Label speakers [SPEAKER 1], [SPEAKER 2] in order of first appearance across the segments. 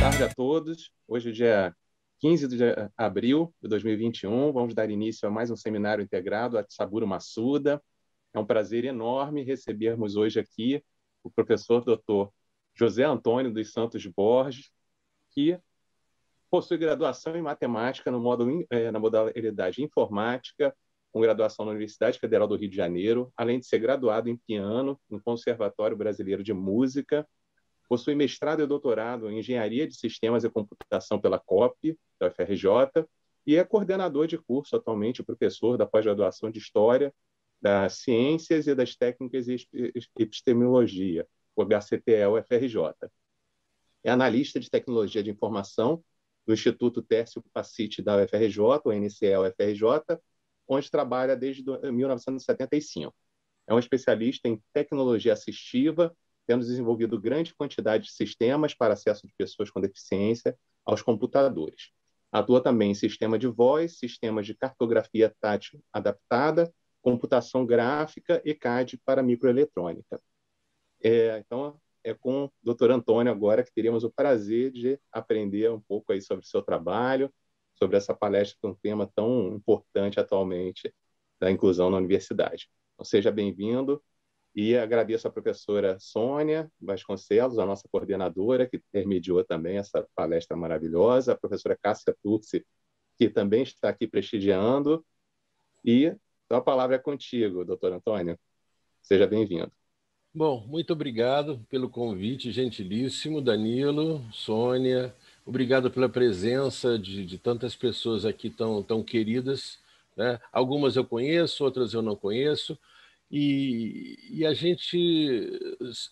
[SPEAKER 1] tarde a todos. Hoje é dia 15 de abril de 2021. Vamos dar início a mais um seminário integrado, a Saburo Massuda. É um prazer enorme recebermos hoje aqui o professor Dr. José Antônio dos Santos Borges, que possui graduação em matemática na modalidade informática, com graduação na Universidade Federal do Rio de Janeiro, além de ser graduado em piano no Conservatório Brasileiro de Música. Possui mestrado e doutorado em Engenharia de Sistemas e Computação pela COP, da UFRJ, e é coordenador de curso atualmente, professor da pós-graduação de História das Ciências e das Técnicas e Epistemologia, o HCTE-UFRJ. É analista de Tecnologia de Informação do Instituto Tércio Pacite da UFRJ, o NCE-UFRJ, onde trabalha desde 1975. É um especialista em tecnologia assistiva, tendo desenvolvido grande quantidade de sistemas para acesso de pessoas com deficiência aos computadores. Atua também em sistema de voz, sistemas de cartografia tátil adaptada, computação gráfica e CAD para microeletrônica. Então, é com o Dr. Antônio agora que teríamos o prazer de aprender um pouco aí sobre o seu trabalho, sobre essa palestra com um tema tão importante atualmente da inclusão na universidade. Então, seja bem-vindo. E agradeço à professora Sônia Vasconcelos, a nossa coordenadora, que intermediou também essa palestra maravilhosa, a professora Cássia Tucci, que também está aqui prestigiando. E então, a palavra é contigo, doutor Antônio. Seja bem-vindo.
[SPEAKER 2] Bom, muito obrigado pelo convite gentilíssimo, Danilo, Sônia. Obrigado pela presença de tantas pessoas aqui tão queridas, né? Algumas eu conheço, outras eu não conheço. E a gente,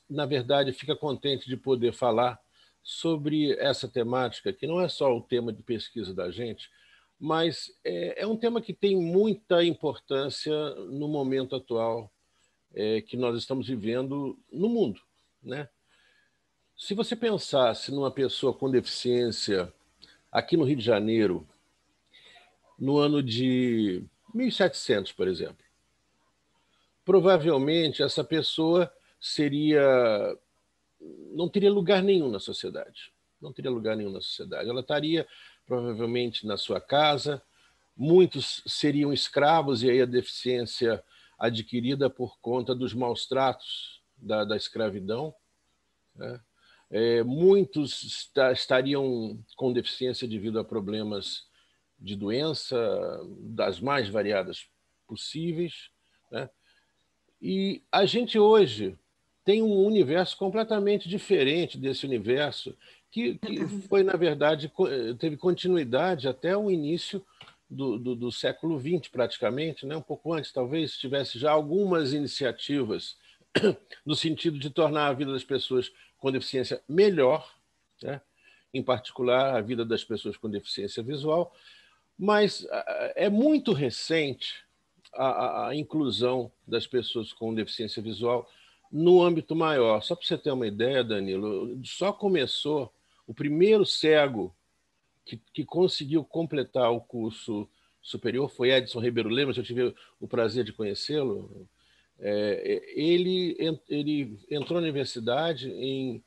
[SPEAKER 2] na verdade, fica contente de poder falar sobre essa temática, que não é só o tema de pesquisa da gente, mas é um tema que tem muita importância no momento atual que nós estamos vivendo no mundo, né? Se você pensasse numa pessoa com deficiência aqui no Rio de Janeiro, no ano de 1700, por exemplo, provavelmente essa pessoa não teria lugar nenhum na sociedade. Não teria lugar nenhum na sociedade. Ela estaria provavelmente na sua casa, muitos seriam escravos, e aí a deficiência adquirida por conta dos maus tratos da escravidão, né? Muitos estariam com deficiência devido a problemas de doença das mais variadas possíveis, né? E a gente hoje tem um universo completamente diferente desse universo, que foi, na verdade, teve continuidade até o início do século XX, praticamente, né? Um pouco antes, talvez, tivesse já algumas iniciativas no sentido de tornar a vida das pessoas com deficiência melhor, né? Em particular, a vida das pessoas com deficiência visual, mas é muito recente a inclusão das pessoas com deficiência visual no âmbito maior. Só para você ter uma ideia, Danilo, só começou o primeiro cego que conseguiu completar o curso superior foi Edson Ribeiro Lemos. Eu tive o prazer de conhecê-lo. Ele entrou na universidade em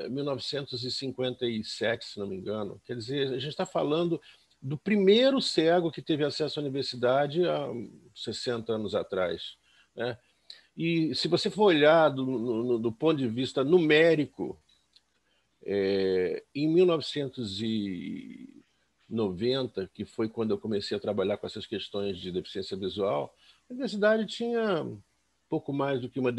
[SPEAKER 2] 1957, se não me engano. Quer dizer, a gente está falando do primeiro cego que teve acesso à universidade há 60 anos atrás, né? E se você for olhar do ponto de vista numérico, em 1990, que foi quando eu comecei a trabalhar com essas questões de deficiência visual, a universidade tinha pouco mais do que uma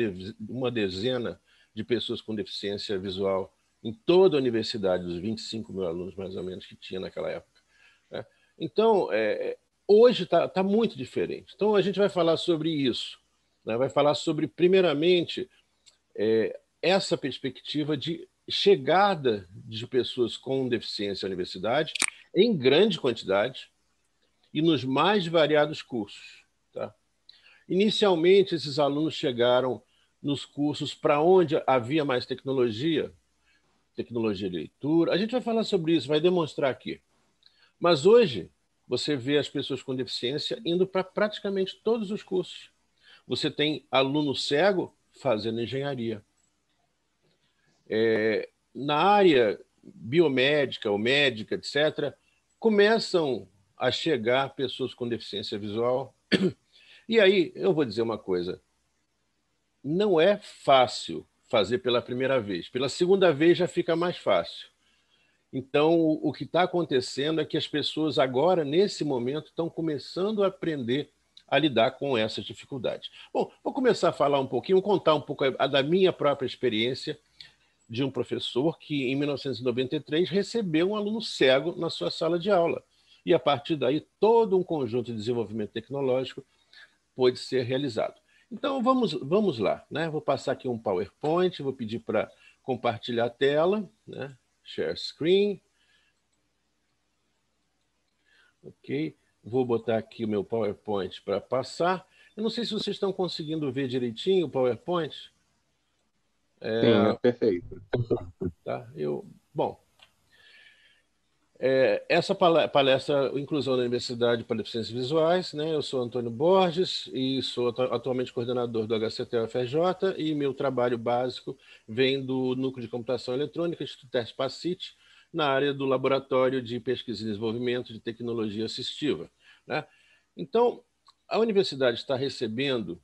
[SPEAKER 2] dezena de pessoas com deficiência visual em toda a universidade, dos 25 mil alunos, mais ou menos, que tinha naquela época, né? Então, hoje está muito diferente. Então, a gente vai falar sobre isso, né? Vai falar sobre, primeiramente, essa perspectiva de chegada de pessoas com deficiência à universidade em grande quantidade e nos mais variados cursos, tá? Inicialmente, esses alunos chegaram nos cursos para onde havia mais tecnologia de leitura. A gente vai falar sobre isso, vai demonstrar aqui. Mas hoje, você vê as pessoas com deficiência indo para praticamente todos os cursos. Você tem aluno cego fazendo engenharia. Na área biomédica ou médica, etc., começam a chegar pessoas com deficiência visual. E aí, eu vou dizer uma coisa, não é fácil fazer pela primeira vez. Pela segunda vez já fica mais fácil. Então, o que está acontecendo é que as pessoas agora, nesse momento, estão começando a aprender a lidar com essas dificuldades. Bom, vou começar a falar um pouquinho, contar um pouco da minha própria experiência de um professor que, em 1993, recebeu um aluno cego na sua sala de aula. E, a partir daí, todo um conjunto de desenvolvimento tecnológico pôde ser realizado. Então, vamos lá. Né? Vou passar aqui um PowerPoint, vou pedir para compartilhar a tela, né? Share screen. Ok. Vou botar aqui o meu PowerPoint para passar. Eu não sei se vocês estão conseguindo ver direitinho o PowerPoint.
[SPEAKER 1] Sim, é perfeito.
[SPEAKER 2] Tá? Bom, essa palestra, Inclusão na Universidade para Deficiências Visuais, né? Eu sou Antônio Borges e sou atualmente coordenador do HCT-UFRJ e meu trabalho básico vem do Núcleo de Computação Eletrônica, Instituto Teste Pacite, na área do Laboratório de Pesquisa e Desenvolvimento de Tecnologia Assistiva. Né? Então, a universidade está recebendo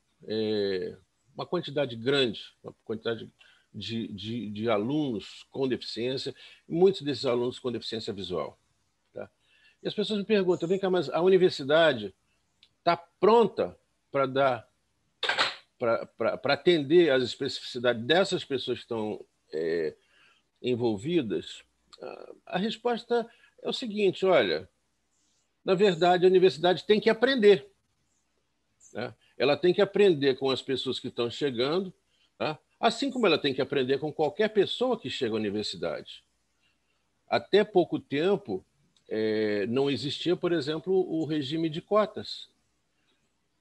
[SPEAKER 2] uma quantidade grande, uma quantidade de alunos com deficiência, muitos desses alunos com deficiência visual. Tá? E as pessoas me perguntam, vem cá, mas a universidade está pronta para atender às especificidades dessas pessoas que estão envolvidas? A resposta é o seguinte, olha, na verdade, a universidade tem que aprender. Né? Ela tem que aprender com as pessoas que estão chegando, tá? Assim como ela tem que aprender com qualquer pessoa que chega à universidade. Até pouco tempo, não existia, por exemplo, o regime de cotas.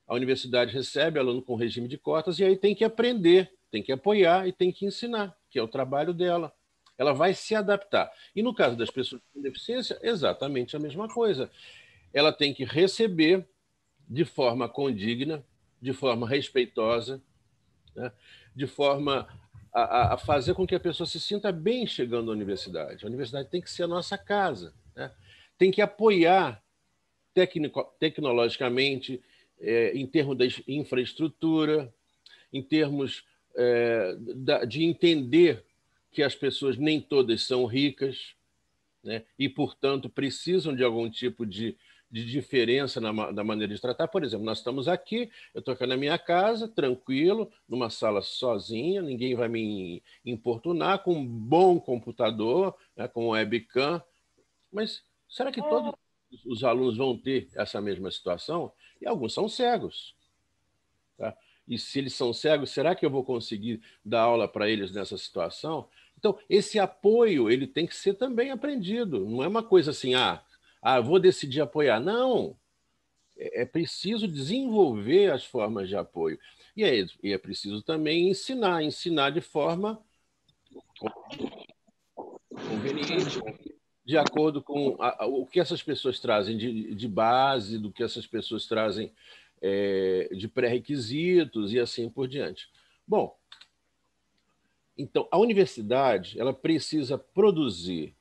[SPEAKER 2] A universidade recebe aluno com regime de cotas e aí tem que aprender, tem que apoiar e tem que ensinar, que é o trabalho dela. Ela vai se adaptar. E no caso das pessoas com deficiência, exatamente a mesma coisa. Ela tem que receber de forma condigna, de forma respeitosa, né? De forma a fazer com que a pessoa se sinta bem chegando à universidade. A universidade tem que ser a nossa casa, né? Tem que apoiar tecnologicamente, em termos da infraestrutura, em termos de entender que as pessoas nem todas são ricas, né? E, portanto, precisam de algum tipo de diferença na maneira de tratar. Por exemplo, nós estamos aqui, eu estou aqui na minha casa, tranquilo, numa sala sozinha, ninguém vai me importunar, com um bom computador, né, com webcam, mas será que todos os alunos vão ter essa mesma situação? E alguns são cegos. Tá? E se eles são cegos, será que eu vou conseguir dar aula para eles nessa situação? Então, esse apoio ele tem que ser também aprendido. Não é uma coisa assim, vou decidir apoiar. Não. É preciso desenvolver as formas de apoio. E é preciso também ensinar de forma conveniente, de acordo com o que essas pessoas trazem de base, do que essas pessoas trazem de pré-requisitos e assim por diante. Bom, então, a universidade ela precisa produzir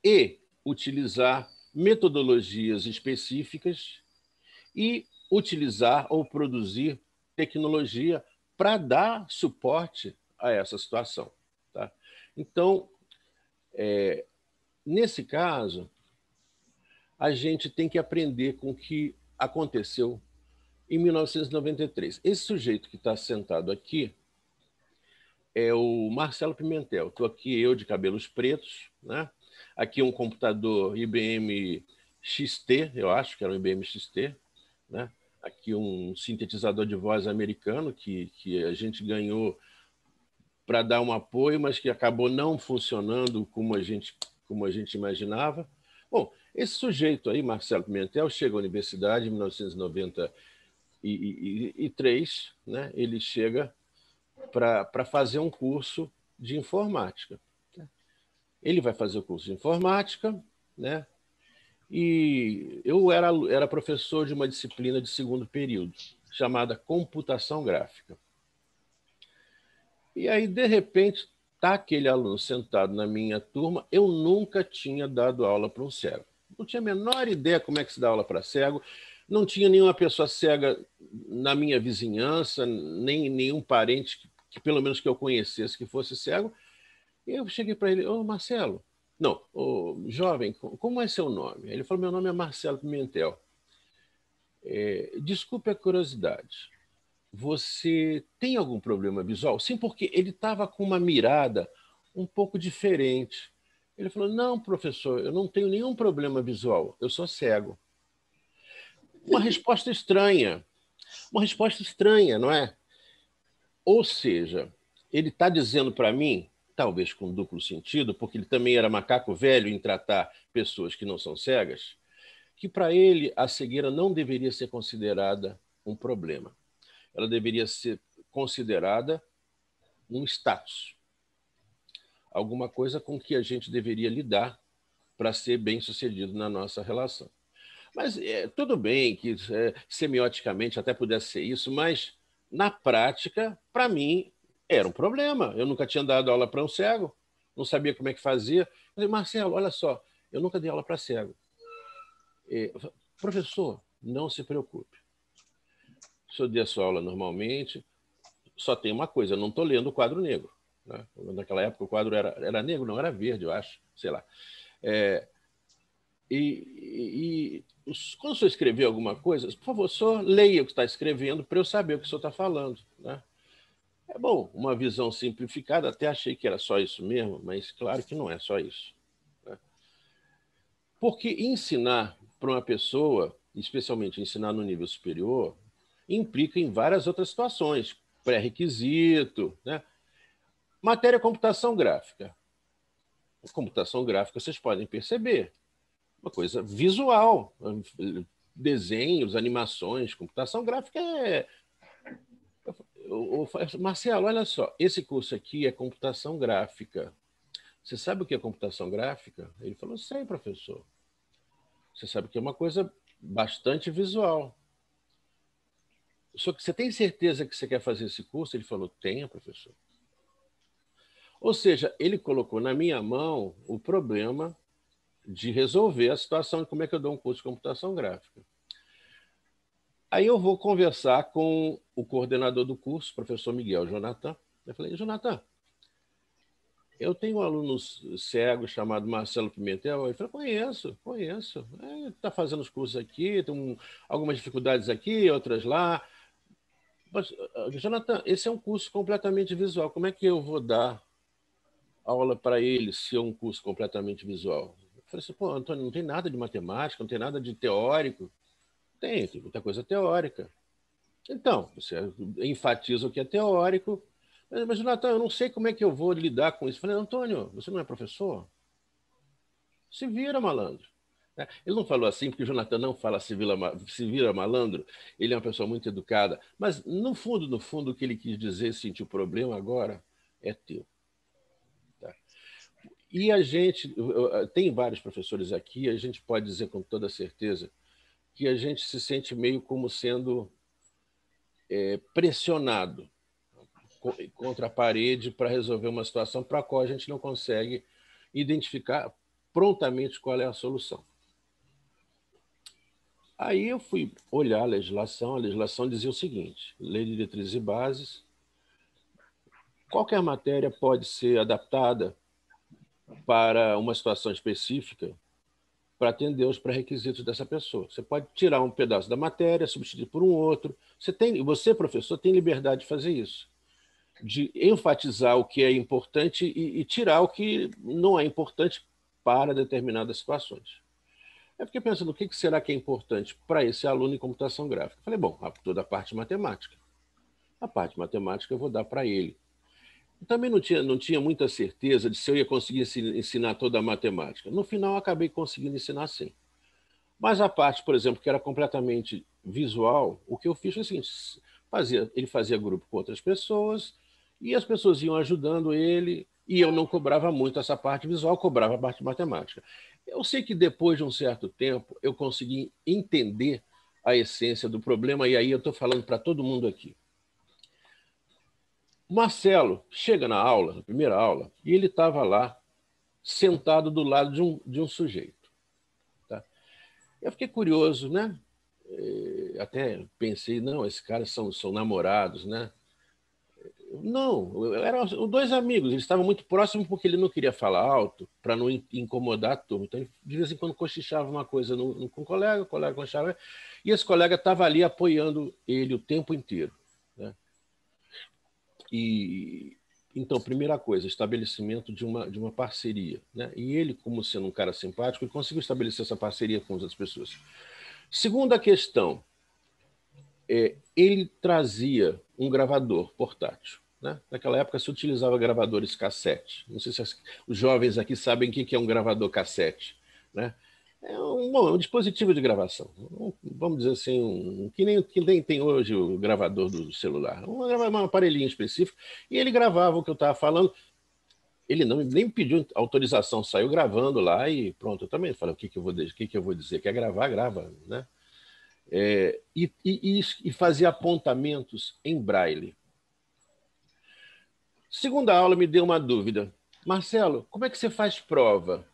[SPEAKER 2] e utilizar metodologias específicas e utilizar ou produzir tecnologia para dar suporte a essa situação. Tá? Então, nesse caso, a gente tem que aprender com o que aconteceu em 1993. Esse sujeito que está sentado aqui é o Marcelo Pimentel. Estou aqui eu de cabelos pretos, né? Aqui um computador IBM XT, eu acho que era um IBM XT, né? Aqui um sintetizador de voz americano que a gente ganhou para dar um apoio, mas que acabou não funcionando como a gente imaginava. Bom, esse sujeito aí, Marcelo Pimentel, chega à universidade em 1993, né? Ele chega para fazer um curso de informática. Ele vai fazer o curso de informática, né? E eu era professor de uma disciplina de segundo período, chamada computação gráfica. E aí, de repente, tá aquele aluno sentado na minha turma, eu nunca tinha dado aula para um cego. Não tinha a menor ideia como é que se dá aula para cego, não tinha nenhuma pessoa cega na minha vizinhança, nem nenhum parente que pelo menos que eu conhecesse que fosse cego. E eu cheguei para ele: ô Marcelo, não, ô jovem, como é seu nome? Ele falou: meu nome é Marcelo Pimentel. Desculpe a curiosidade, você tem algum problema visual? Sim, porque ele estava com uma mirada um pouco diferente. Ele falou: não, professor, eu não tenho nenhum problema visual, eu sou cego. Uma resposta estranha, não é? Ou seja, ele está dizendo para mim, talvez com duplo sentido, porque ele também era macaco velho em tratar pessoas que não são cegas, que para ele a cegueira não deveria ser considerada um problema. Ela deveria ser considerada um status, alguma coisa com que a gente deveria lidar para ser bem-sucedido na nossa relação. Mas tudo bem que semioticamente até pudesse ser isso, mas na prática, para mim, era um problema. Eu nunca tinha dado aula para um cego, não sabia como é que fazia. Eu falei: Marcelo, olha só, eu nunca dei aula para cego. Professor, não se preocupe. O senhor dê a sua aula normalmente, só tem uma coisa: eu não estou lendo o quadro negro. Né? Naquela época o quadro era negro, não, era verde, eu acho, sei lá. Quando o senhor escrever alguma coisa, por favor, só leia o que está escrevendo para eu saber o que o senhor está falando. Né? É bom, uma visão simplificada, até achei que era só isso mesmo, mas claro que não é só isso. Né? Porque ensinar para uma pessoa, especialmente ensinar no nível superior, implica em várias outras situações, pré-requisito, né? Matéria computação gráfica. Computação gráfica, vocês podem perceber, uma coisa visual, desenhos, animações, computação gráfica Marcelo, olha só, esse curso aqui é computação gráfica. Você sabe o que é computação gráfica? Ele falou: sei, professor. Você sabe que é uma coisa bastante visual. Só que você tem certeza que você quer fazer esse curso? Ele falou: tenho, professor. Ou seja, ele colocou na minha mão o problema de resolver a situação de como é que eu dou um curso de computação gráfica. Aí eu vou conversar com o coordenador do curso, o professor Miguel Jonathan. Eu falei: Jonathan, eu tenho um aluno cego chamado Marcelo Pimentel. Ele falou: conheço. Está fazendo os cursos aqui, tem algumas dificuldades aqui, outras lá. Mas, Jonathan, esse é um curso completamente visual. Como é que eu vou dar aula para ele se é um curso completamente visual? Eu falei assim: pô, Antônio, não tem nada de matemática, não tem nada de teórico. Tem muita coisa teórica. Então, você enfatiza o que é teórico. Mas, Jonathan, eu não sei como é que eu vou lidar com isso. Eu falei: Antônio, você não é professor? Se vira, malandro. Ele não falou assim porque o Jonathan não fala se vira malandro. Ele é uma pessoa muito educada. Mas, no fundo, o que ele quis dizer, sentir o problema agora, é teu. Tá? E a gente, tem vários professores aqui, a gente pode dizer com toda certeza que a gente se sente meio como sendo pressionado contra a parede para resolver uma situação para a qual a gente não consegue identificar prontamente qual é a solução. Aí eu fui olhar a legislação dizia o seguinte: Lei de Diretrizes e Bases, qualquer matéria pode ser adaptada para uma situação específica para atender os pré-requisitos dessa pessoa. Você pode tirar um pedaço da matéria, substituir por um outro. Você, professor, tem liberdade de fazer isso, de enfatizar o que é importante e tirar o que não é importante para determinadas situações. Eu fiquei pensando: o que será que é importante para esse aluno em computação gráfica? Falei: bom, toda a parte matemática. A parte matemática eu vou dar para ele. Eu também não tinha muita certeza de se eu ia conseguir ensinar toda a matemática. No final, acabei conseguindo ensinar sim. Mas a parte, por exemplo, que era completamente visual, o que eu fiz foi o seguinte: ele fazia grupo com outras pessoas e as pessoas iam ajudando ele, e eu não cobrava muito essa parte visual, cobrava a parte matemática. Eu sei que depois de um certo tempo eu consegui entender a essência do problema, e aí eu estou falando para todo mundo aqui. Marcelo chega na aula, na primeira aula, e ele estava lá, sentado do lado de um sujeito. Tá? Eu fiquei curioso, né? Até pensei, não, esses caras são namorados, né? Não, eram dois amigos, eles estavam muito próximos porque ele não queria falar alto para não incomodar a turma. Então, ele, de vez em quando, cochichava uma coisa com o colega cochichava, e esse colega estava ali apoiando ele o tempo inteiro. Né? E então, primeira coisa, estabelecimento de uma parceria. Né? E ele, como sendo um cara simpático, ele conseguiu estabelecer essa parceria com as outras pessoas. Segunda questão, ele trazia um gravador portátil. Né? Naquela época se utilizava gravadores cassete. Não sei se os jovens aqui sabem o que é um gravador cassete. Né? É um dispositivo de gravação. Vamos dizer assim, que nem tem hoje o gravador do celular. Um aparelhinho específico. E ele gravava o que eu estava falando. Ele nem pediu autorização, saiu gravando lá e pronto. Eu também falei, o que eu vou dizer? Quer gravar, grava. Né? E fazia apontamentos em braille. Segunda aula me deu uma dúvida. Marcelo, como é que você faz prova?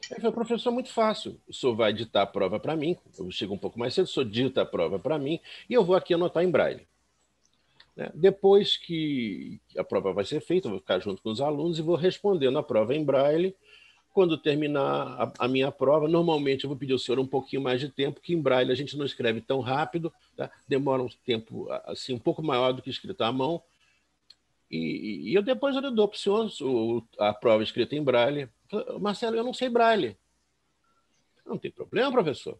[SPEAKER 2] Eu falei, professor, muito fácil. O senhor vai ditar a prova para mim, eu chego um pouco mais cedo, o senhor dita a prova para mim e eu vou aqui anotar em braille. Depois que a prova vai ser feita, eu vou ficar junto com os alunos e vou respondendo a prova em braille. Quando terminar a minha prova, normalmente eu vou pedir ao senhor um pouquinho mais de tempo, que em braille a gente não escreve tão rápido, tá? Demora um tempo assim, um pouco maior do que escrito à mão. E eu depois eu dou para o senhor a prova escrita em braille. Marcelo, eu não sei braille. Não tem problema, professor.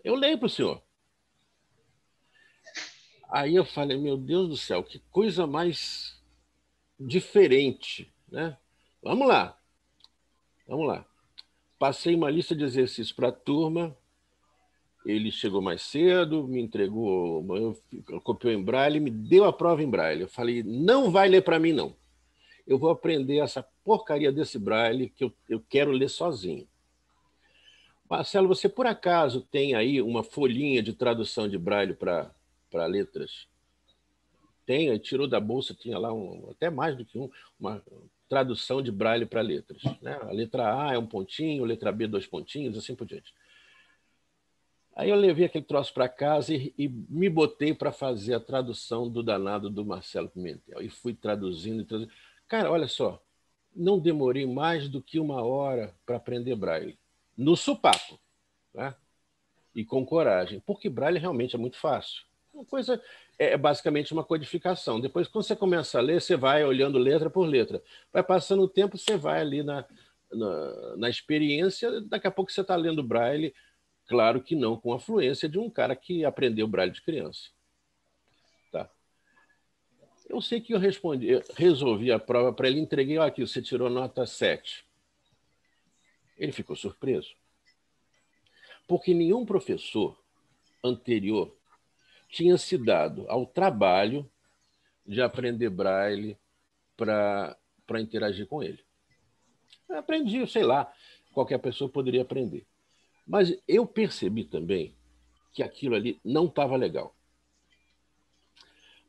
[SPEAKER 2] Eu leio para o senhor. Aí eu falei, meu Deus do céu, que coisa mais diferente, né? Vamos lá. Passei uma lista de exercícios para a turma. Ele chegou mais cedo, me entregou, copiou em braille, me deu a prova em braille. Eu falei, não vai ler para mim, não. Eu vou aprender essa porcaria desse braille que eu quero ler sozinho. Marcelo, você por acaso tem aí uma folhinha de tradução de braille para letras? Tem, aí tirou da bolsa, tinha lá até mais do que uma tradução de braille para letras. Né? A letra A é um pontinho, a letra B 2 pontinhos, assim por diante. Aí eu levei aquele troço para casa e me botei para fazer a tradução do danado do Marcelo Pimentel. E fui traduzindo. Cara, olha só, não demorei mais do que 1 hora para aprender braille. No sopapo, né? E com coragem, porque braille realmente é muito fácil. Uma coisa é basicamente uma codificação. Depois, quando você começa a ler, você vai olhando letra por letra. Vai passando o tempo, você vai ali na experiência, daqui a pouco você está lendo braille, claro que não com a fluência de um cara que aprendeu braille de criança. Tá. Eu sei que eu resolvi a prova para ele, entreguei, aqui, você tirou nota 7. Ele ficou surpreso. Porque nenhum professor anterior tinha se dado ao trabalho de aprender braille para interagir com ele. Eu aprendi, sei lá, qualquer pessoa poderia aprender. Mas eu percebi também que aquilo ali não estava legal.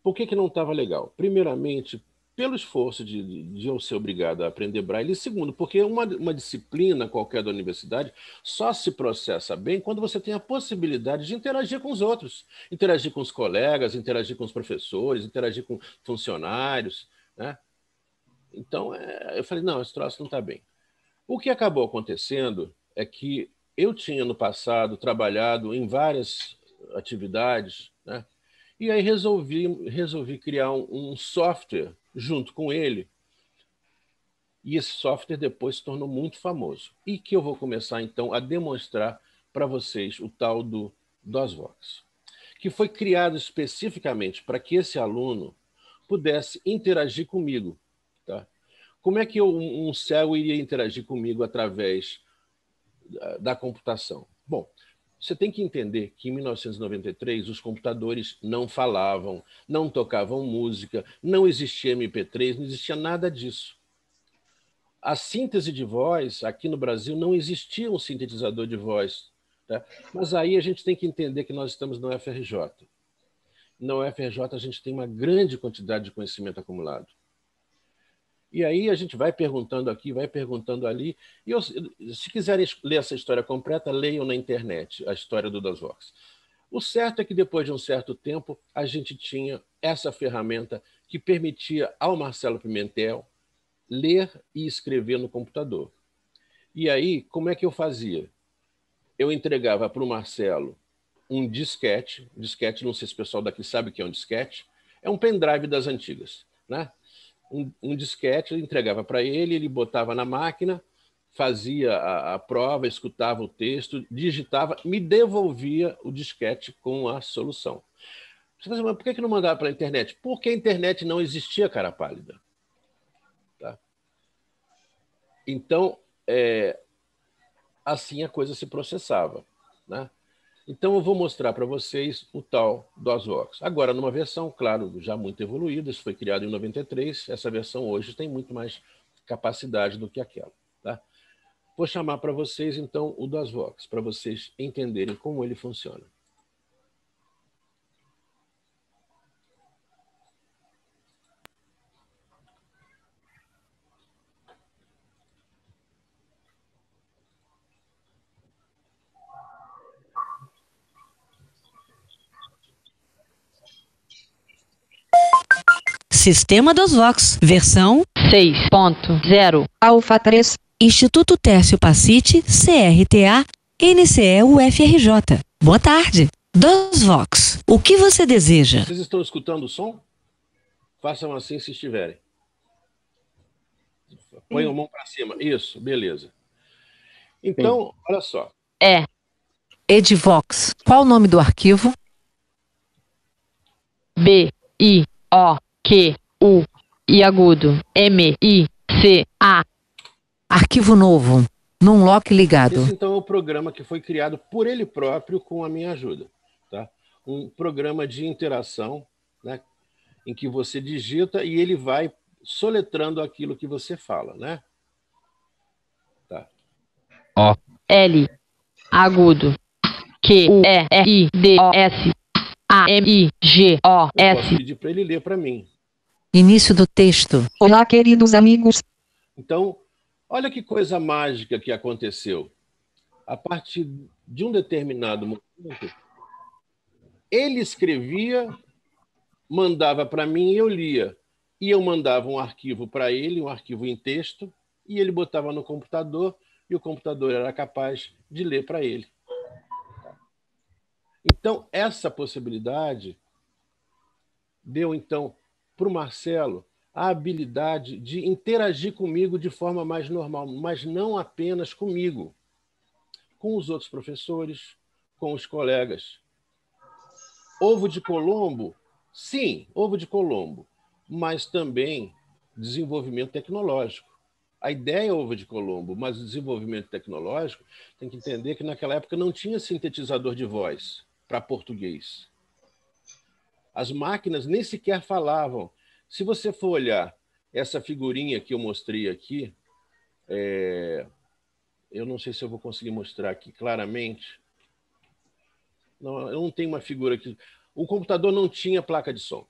[SPEAKER 2] Por que não estava legal? Primeiramente, pelo esforço de eu ser obrigado a aprender braille. E segundo, porque uma disciplina qualquer da universidade só se processa bem quando você tem a possibilidade de interagir com os outros. Interagir com os colegas, interagir com os professores, interagir com funcionários. Né? Então, eu falei, não, esse troço não está bem. O que acabou acontecendo é que eu tinha, no passado, trabalhado em várias atividades, né? E aí resolvi criar um software junto com ele. E esse software depois se tornou muito famoso. E que eu vou começar, então, a demonstrar para vocês o tal do DOSVox, que foi criado especificamente para que esse aluno pudesse interagir comigo. Tá? Como é que um cego iria interagir comigo através da computação? Bom, você tem que entender que em 1993 os computadores não falavam, não tocavam música, não existia MP3, não existia nada disso. A síntese de voz, aqui no Brasil, não existia um sintetizador de voz. Tá? Mas aí a gente tem que entender que nós estamos no FRJ. na UFRJ a gente tem uma grande quantidade de conhecimento acumulado. E aí a gente vai perguntando aqui, vai perguntando ali. E se quiserem ler essa história completa, leiam na internet a história do DOSVox. O certo é que depois de um certo tempo, a gente tinha essa ferramenta que permitia ao Marcelo Pimentel ler e escrever no computador. E aí, como é que eu fazia? Eu entregava para o Marcelo um disquete, não sei se o pessoal daqui sabe o que é um disquete, é um pendrive das antigas, né? Um disquete, eu entregava para ele, ele botava na máquina, fazia a prova, escutava o texto, digitava, me devolvia o disquete com a solução. Você fala, mas por que não mandava para a internet? Porque a internet não existia, cara pálida. Tá? Então, assim a coisa se processava. Né? Então, eu vou mostrar para vocês o tal DOSVox. Agora, numa versão, claro, já muito evoluída, isso foi criado em 93, essa versão hoje tem muito mais capacidade do que aquela. Tá? Vou chamar para vocês, então, o DOSVox, para vocês entenderem como ele funciona.
[SPEAKER 3] Sistema DOSVox, versão
[SPEAKER 4] 6.0.
[SPEAKER 3] Alfa 3. Instituto Tércio Pacite, CRTA, NCE UFRJ. Boa tarde. DOSVox, o que você deseja?
[SPEAKER 2] Vocês estão escutando o som? Façam assim se estiverem. Põe a mão para cima. Isso, beleza. Então, olha só.
[SPEAKER 3] Edvox, qual o nome do arquivo?
[SPEAKER 4] B-I-O-Q-U e agudo M-I-C-A.
[SPEAKER 3] Arquivo novo, num lock ligado.
[SPEAKER 2] Esse, então, é o programa que foi criado por ele próprio com a minha ajuda. Tá? Um programa de interação, né, em que você digita e ele vai soletrando aquilo que você fala. Né? Tá.
[SPEAKER 4] L agudo Q-E-R-I-D-O-S A-M-I-G-O-S.
[SPEAKER 2] Eu posso pedir para ele ler para mim.
[SPEAKER 3] Início do texto.
[SPEAKER 5] Olá, queridos amigos.
[SPEAKER 2] Então, olha que coisa mágica que aconteceu. A partir de um determinado momento, ele escrevia, mandava para mim e eu lia. E eu mandava um arquivo para ele, um arquivo em texto, e ele botava no computador, e o computador era capaz de ler para ele. Então, essa possibilidade deu, então, para o Marcelo a habilidade de interagir comigo de forma mais normal, mas não apenas comigo, com os outros professores, com os colegas. Ovo de Colombo? Sim, ovo de Colombo, mas também desenvolvimento tecnológico. A ideia é ovo de Colombo, mas o desenvolvimento tecnológico tem que entender que naquela época não tinha sintetizador de voz para português. As máquinas nem sequer falavam. Se você for olhar essa figurinha que eu mostrei aqui, eu não sei se eu vou conseguir mostrar aqui claramente. Não, eu não tenho uma figura aqui. O computador não tinha placa de som.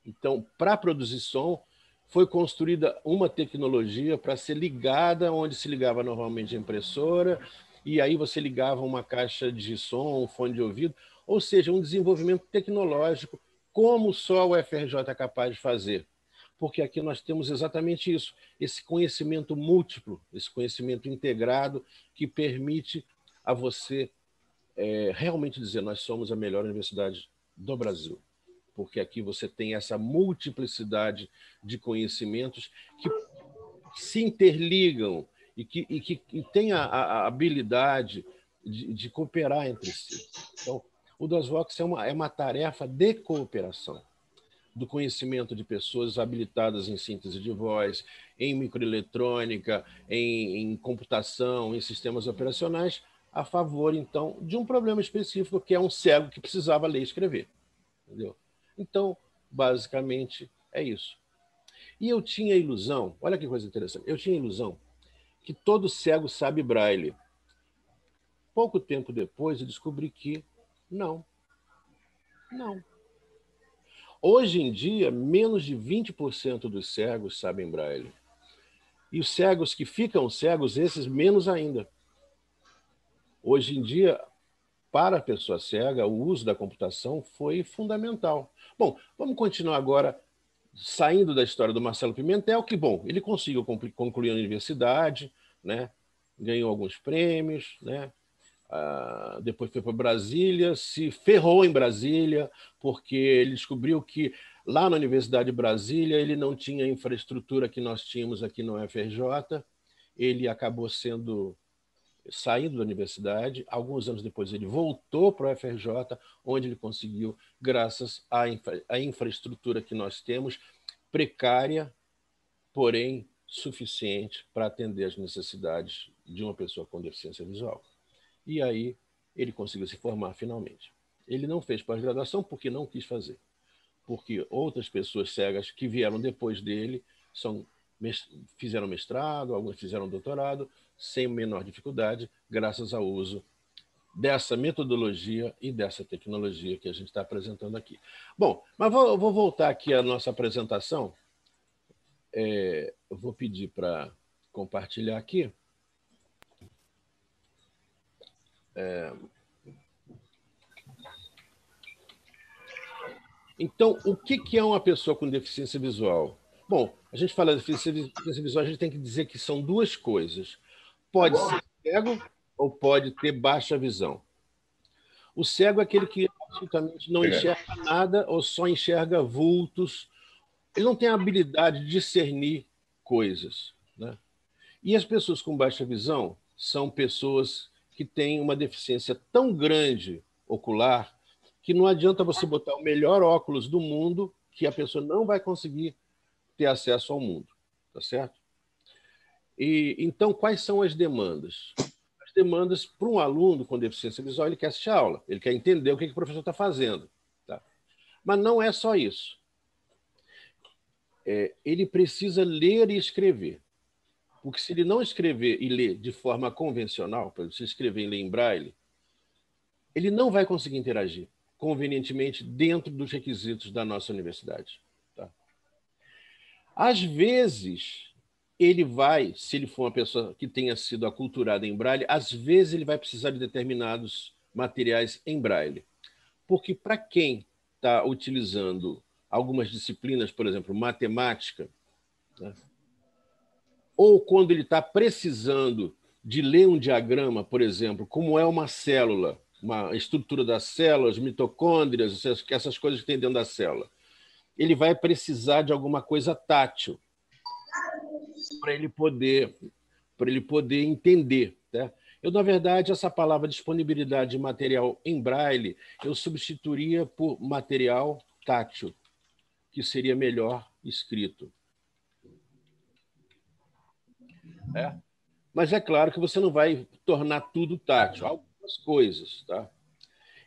[SPEAKER 2] Então, para produzir som, foi construída uma tecnologia para ser ligada onde se ligava normalmente a impressora, e aí você ligava uma caixa de som, um fone de ouvido, ou seja, um desenvolvimento tecnológico como só o UFRJ é capaz de fazer. Porque aqui nós temos exatamente isso, esse conhecimento múltiplo, esse conhecimento integrado que permite a você realmente dizer nós somos a melhor universidade do Brasil. Porque aqui você tem essa multiplicidade de conhecimentos que se interligam e que têm a habilidade de cooperar entre si. Então, o DOSVox é uma tarefa de cooperação, do conhecimento de pessoas habilitadas em síntese de voz, em microeletrônica, em computação, em sistemas operacionais, a favor, então, de um problema específico, que é um cego que precisava ler e escrever. Entendeu? Então, basicamente, é isso. E eu tinha a ilusão, olha que coisa interessante, eu tinha a ilusão que todo cego sabe braille. Pouco tempo depois, eu descobri que não. Hoje em dia, menos de 20% dos cegos sabem braille. E os cegos que ficam cegos, esses menos ainda. Hoje em dia, para a pessoa cega, o uso da computação foi fundamental. Bom, vamos continuar agora, saindo da história do Marcelo Pimentel, que, bom, ele conseguiu concluir a universidade, né? Ganhou alguns prêmios, né? Depois foi para Brasília, se ferrou em Brasília, porque ele descobriu que lá na Universidade de Brasília ele não tinha a infraestrutura que nós tínhamos aqui no UFRJ. Ele acabou saindo da universidade. Alguns anos depois ele voltou para o UFRJ, onde ele conseguiu, graças à infraestrutura que nós temos, precária, porém suficiente para atender as necessidades de uma pessoa com deficiência visual. E aí ele conseguiu se formar finalmente. Ele não fez pós-graduação porque não quis fazer, porque outras pessoas cegas que vieram depois dele fizeram mestrado, alguns fizeram doutorado, sem menor dificuldade, graças ao uso dessa metodologia e dessa tecnologia que a gente está apresentando aqui. Bom, mas eu vou voltar aqui à nossa apresentação. Eu vou pedir para compartilhar aqui. Então, o que é uma pessoa com deficiência visual? Bom, a gente fala de deficiência visual, a gente tem que dizer que são duas coisas. Pode ser cego ou pode ter baixa visão. O cego é aquele que absolutamente não enxerga nada ou só enxerga vultos. Ele não tem a habilidade de discernir coisas, né? E as pessoas com baixa visão são pessoas que têm uma deficiência tão grande ocular que não adianta você botar o melhor óculos do mundo, que a pessoa não vai conseguir ter acesso ao mundo, tá certo? E então, quais são as demandas? As demandas para um aluno com deficiência visual, ele quer assistir a aula, ele quer entender o que o professor está fazendo, tá? Mas não é só isso. Ele precisa ler e escrever. Porque se ele não escrever e ler de forma convencional, para você escrever e ler em braille, ele não vai conseguir interagir convenientemente dentro dos requisitos da nossa universidade. Tá? Às vezes, ele vai, se ele for uma pessoa que tenha sido aculturada em braille, às vezes ele vai precisar de determinados materiais em braille. Porque para quem está utilizando algumas disciplinas, por exemplo, matemática, né? Ou quando ele está precisando de ler um diagrama, por exemplo, como é uma célula, uma estrutura das células, mitocôndrias, essas coisas que tem dentro da célula, ele vai precisar de alguma coisa tátil para ele poder entender, né? Eu, na verdade, essa palavra disponibilidade de material em braille, eu substituiria por material tátil, que seria melhor escrito. Mas é claro que você não vai tornar tudo tátil, algumas coisas. Tá?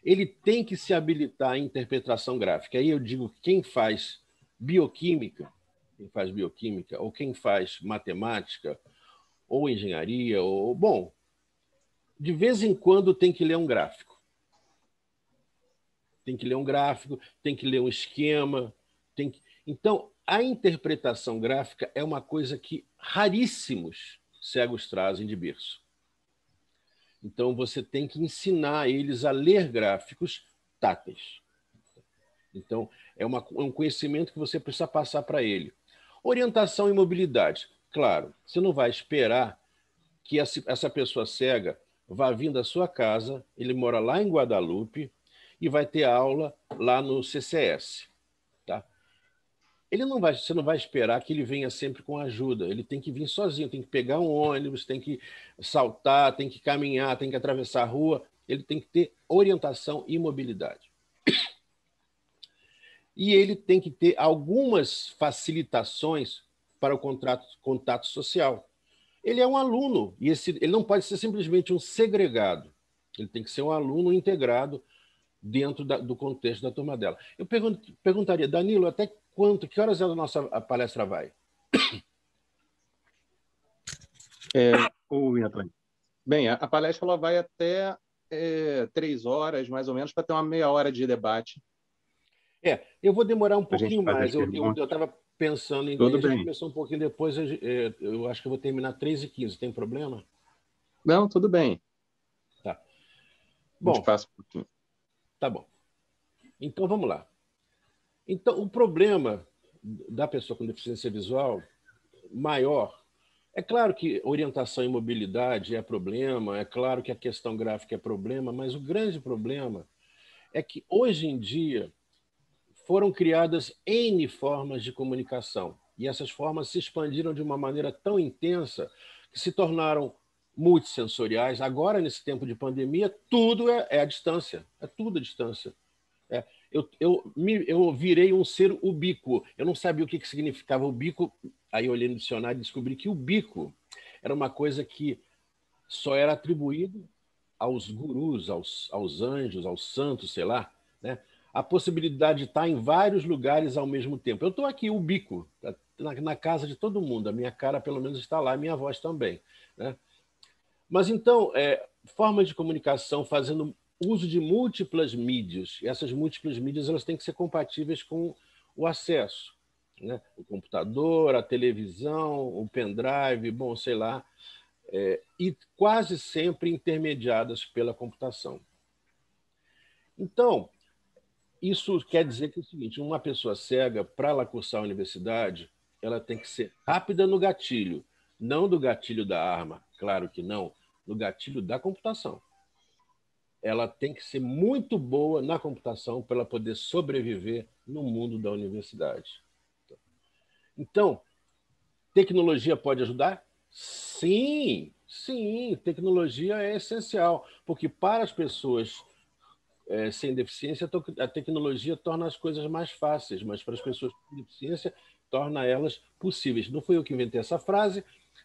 [SPEAKER 2] Ele tem que se habilitar em interpretação gráfica. Aí eu digo, quem faz bioquímica, ou quem faz matemática, ou engenharia, bom, de vez em quando tem que ler um gráfico. Tem que ler um gráfico, tem que ler um esquema. Então, a interpretação gráfica é uma coisa que raríssimos cegos trazem de berço. Então, você tem que ensinar eles a ler gráficos táteis. Então, é um conhecimento que você precisa passar para ele. Orientação e mobilidade. Claro, você não vai esperar que essa pessoa cega vá vir da sua casa, ele mora lá em Guadalupe, e vai ter aula lá no CCS. Tá? Você não vai esperar que ele venha sempre com ajuda. Ele tem que vir sozinho, tem que pegar um ônibus, tem que saltar, tem que caminhar, tem que atravessar a rua. Ele tem que ter orientação e mobilidade. E ele tem que ter algumas facilitações para o contato social. Ele é um aluno, e ele não pode ser simplesmente um segregado. Ele tem que ser um aluno integrado dentro do contexto da turma dela. Eu perguntaria, Danilo, até que horas a nossa palestra vai?
[SPEAKER 1] Oi, Antônio. Bem, a palestra ela vai até 3 horas, mais ou menos, para ter uma meia hora de debate.
[SPEAKER 2] Eu vou demorar um
[SPEAKER 1] A gente
[SPEAKER 2] pouquinho
[SPEAKER 1] faz as
[SPEAKER 2] mais. Eu
[SPEAKER 1] perguntas.
[SPEAKER 2] estava pensando em...
[SPEAKER 1] Tudo
[SPEAKER 2] A gente
[SPEAKER 1] bem.
[SPEAKER 2] começou um pouquinho depois, eu acho que eu vou terminar 3h15. Tem problema?
[SPEAKER 1] Não, tudo bem.
[SPEAKER 2] Tá.
[SPEAKER 1] A gente
[SPEAKER 2] Bom,
[SPEAKER 1] passa um pouquinho.
[SPEAKER 2] tá bom. Então, vamos lá. Então, o problema da pessoa com deficiência visual maior, é claro que orientação e mobilidade é problema, é claro que a questão gráfica é problema, mas o grande problema é que, hoje em dia, foram criadas N formas de comunicação. E essas formas se expandiram de uma maneira tão intensa que se tornaram multissensoriais. Agora, nesse tempo de pandemia, tudo é à distância. É tudo à distância. Eu virei um ser ubíquo. Eu não sabia o que significava ubíquo. Aí eu olhei no dicionário e descobri que ubíquo era uma coisa que só era atribuído aos gurus, aos anjos, aos santos, sei lá, né? A possibilidade de estar em vários lugares ao mesmo tempo. Eu estou aqui, ubíquo, na casa de todo mundo. A minha cara, pelo menos, está lá, a minha voz também, né? Mas, então, formas de comunicação fazendo uso de múltiplas mídias. E essas múltiplas mídias elas têm que ser compatíveis com o acesso, né? O computador, a televisão, o pendrive, bom, sei lá, e quase sempre intermediadas pela computação. Então, isso quer dizer que é o seguinte: uma pessoa cega, para ela cursar a universidade, ela tem que ser rápida no gatilho, não do gatilho da arma, claro que não, no gatilho da computação. Ela tem que ser muito boa na computação para ela poder sobreviver no mundo da universidade. Então, tecnologia pode ajudar? Sim, sim, tecnologia é essencial, porque para as pessoas sem deficiência, a tecnologia torna as coisas mais fáceis, mas para as pessoas com deficiência, torna elas possíveis. Não fui eu que inventei essa frase,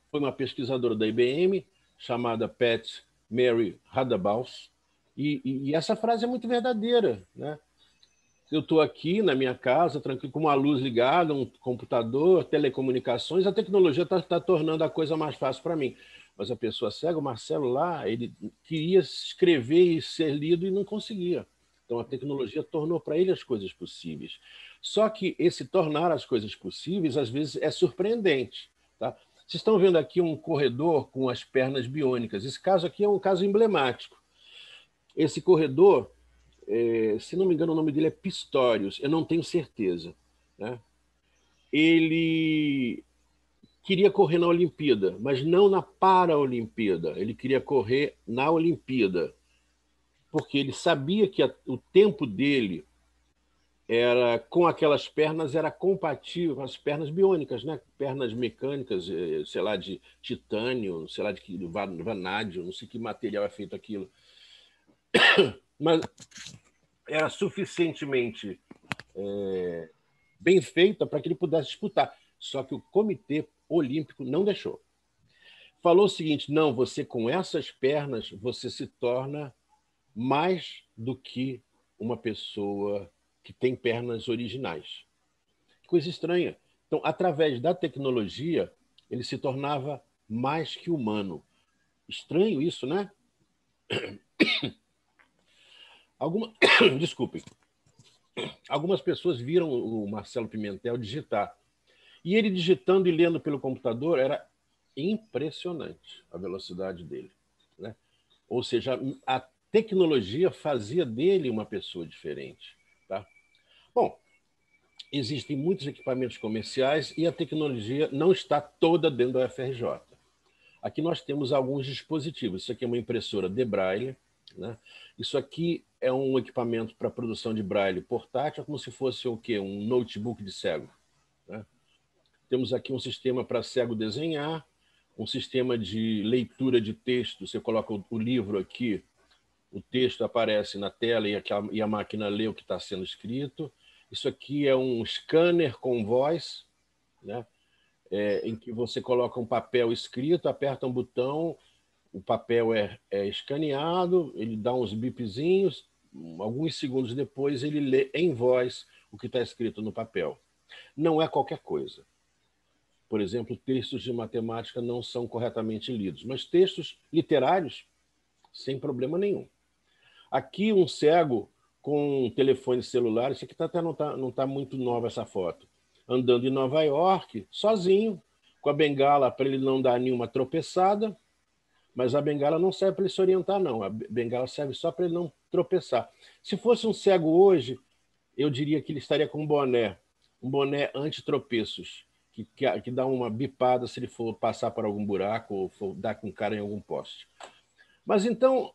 [SPEAKER 2] foi uma pesquisadora da IBM, chamada Pat Mary Hadabaus, e essa frase é muito verdadeira, né? Eu estou aqui na minha casa, tranquilo, com uma luz ligada, um computador, telecomunicações, a tecnologia está tornando a coisa mais fácil para mim. Mas a pessoa cega, o Marcelo lá, ele queria escrever e ser lido e não conseguia. Então a tecnologia tornou para ele as coisas possíveis. Só que esse tornar as coisas possíveis, às vezes, é surpreendente. Tá? Vocês estão vendo aqui um corredor com as pernas biônicas. Esse caso aqui é um caso emblemático. Esse corredor, se não me engano, o nome dele é Pistorius, eu não tenho certeza, né? Ele queria correr na Olimpíada, mas não na Paralimpíada. Ele queria correr na Olimpíada, porque ele sabia que o tempo dele era com aquelas pernas era compatível com as pernas biônicas, né? Pernas mecânicas, sei lá, de titânio, sei lá, de vanádio, não sei que material é feito aquilo. Mas era suficientemente bem feita para que ele pudesse disputar. Só que o Comitê Olímpico não deixou. Falou o seguinte: não, você com essas pernas, você se torna mais do que uma pessoa que tem pernas originais. Coisa estranha. Então, através da tecnologia, ele se tornava mais que humano. Estranho isso, né? Desculpem. Algumas pessoas viram o Marcelo Pimentel digitar. E ele digitando e lendo pelo computador era impressionante a velocidade dele, né? Ou seja, a tecnologia fazia dele uma pessoa diferente. Tá? Bom, existem muitos equipamentos comerciais e a tecnologia não está toda dentro da UFRJ. Aqui nós temos alguns dispositivos. Isso aqui é uma impressora de braille, né? Isso aqui é um equipamento para produção de braille portátil, como se fosse o quê? Um notebook de cego, né? Temos aqui um sistema para cego desenhar, um sistema de leitura de texto. Você coloca o livro aqui, o texto aparece na tela e a máquina lê o que está sendo escrito. Isso aqui é um scanner com voz, né? Em que você coloca um papel escrito, aperta um botão, o papel é escaneado, ele dá uns bipzinhos, alguns segundos depois ele lê em voz o que está escrito no papel. Não é qualquer coisa. Por exemplo, textos de matemática não são corretamente lidos, mas textos literários, sem problema nenhum. Aqui um cego com telefone celular. Isso aqui não tá muito nova essa foto. Andando em Nova York, sozinho, com a bengala para ele não dar nenhuma tropeçada, mas a bengala não serve para ele se orientar, não. A bengala serve só para ele não tropeçar. Se fosse um cego hoje, eu diria que ele estaria com um boné anti-tropeços, que dá uma bipada se ele for passar por algum buraco ou for dar com cara em algum poste. Mas então,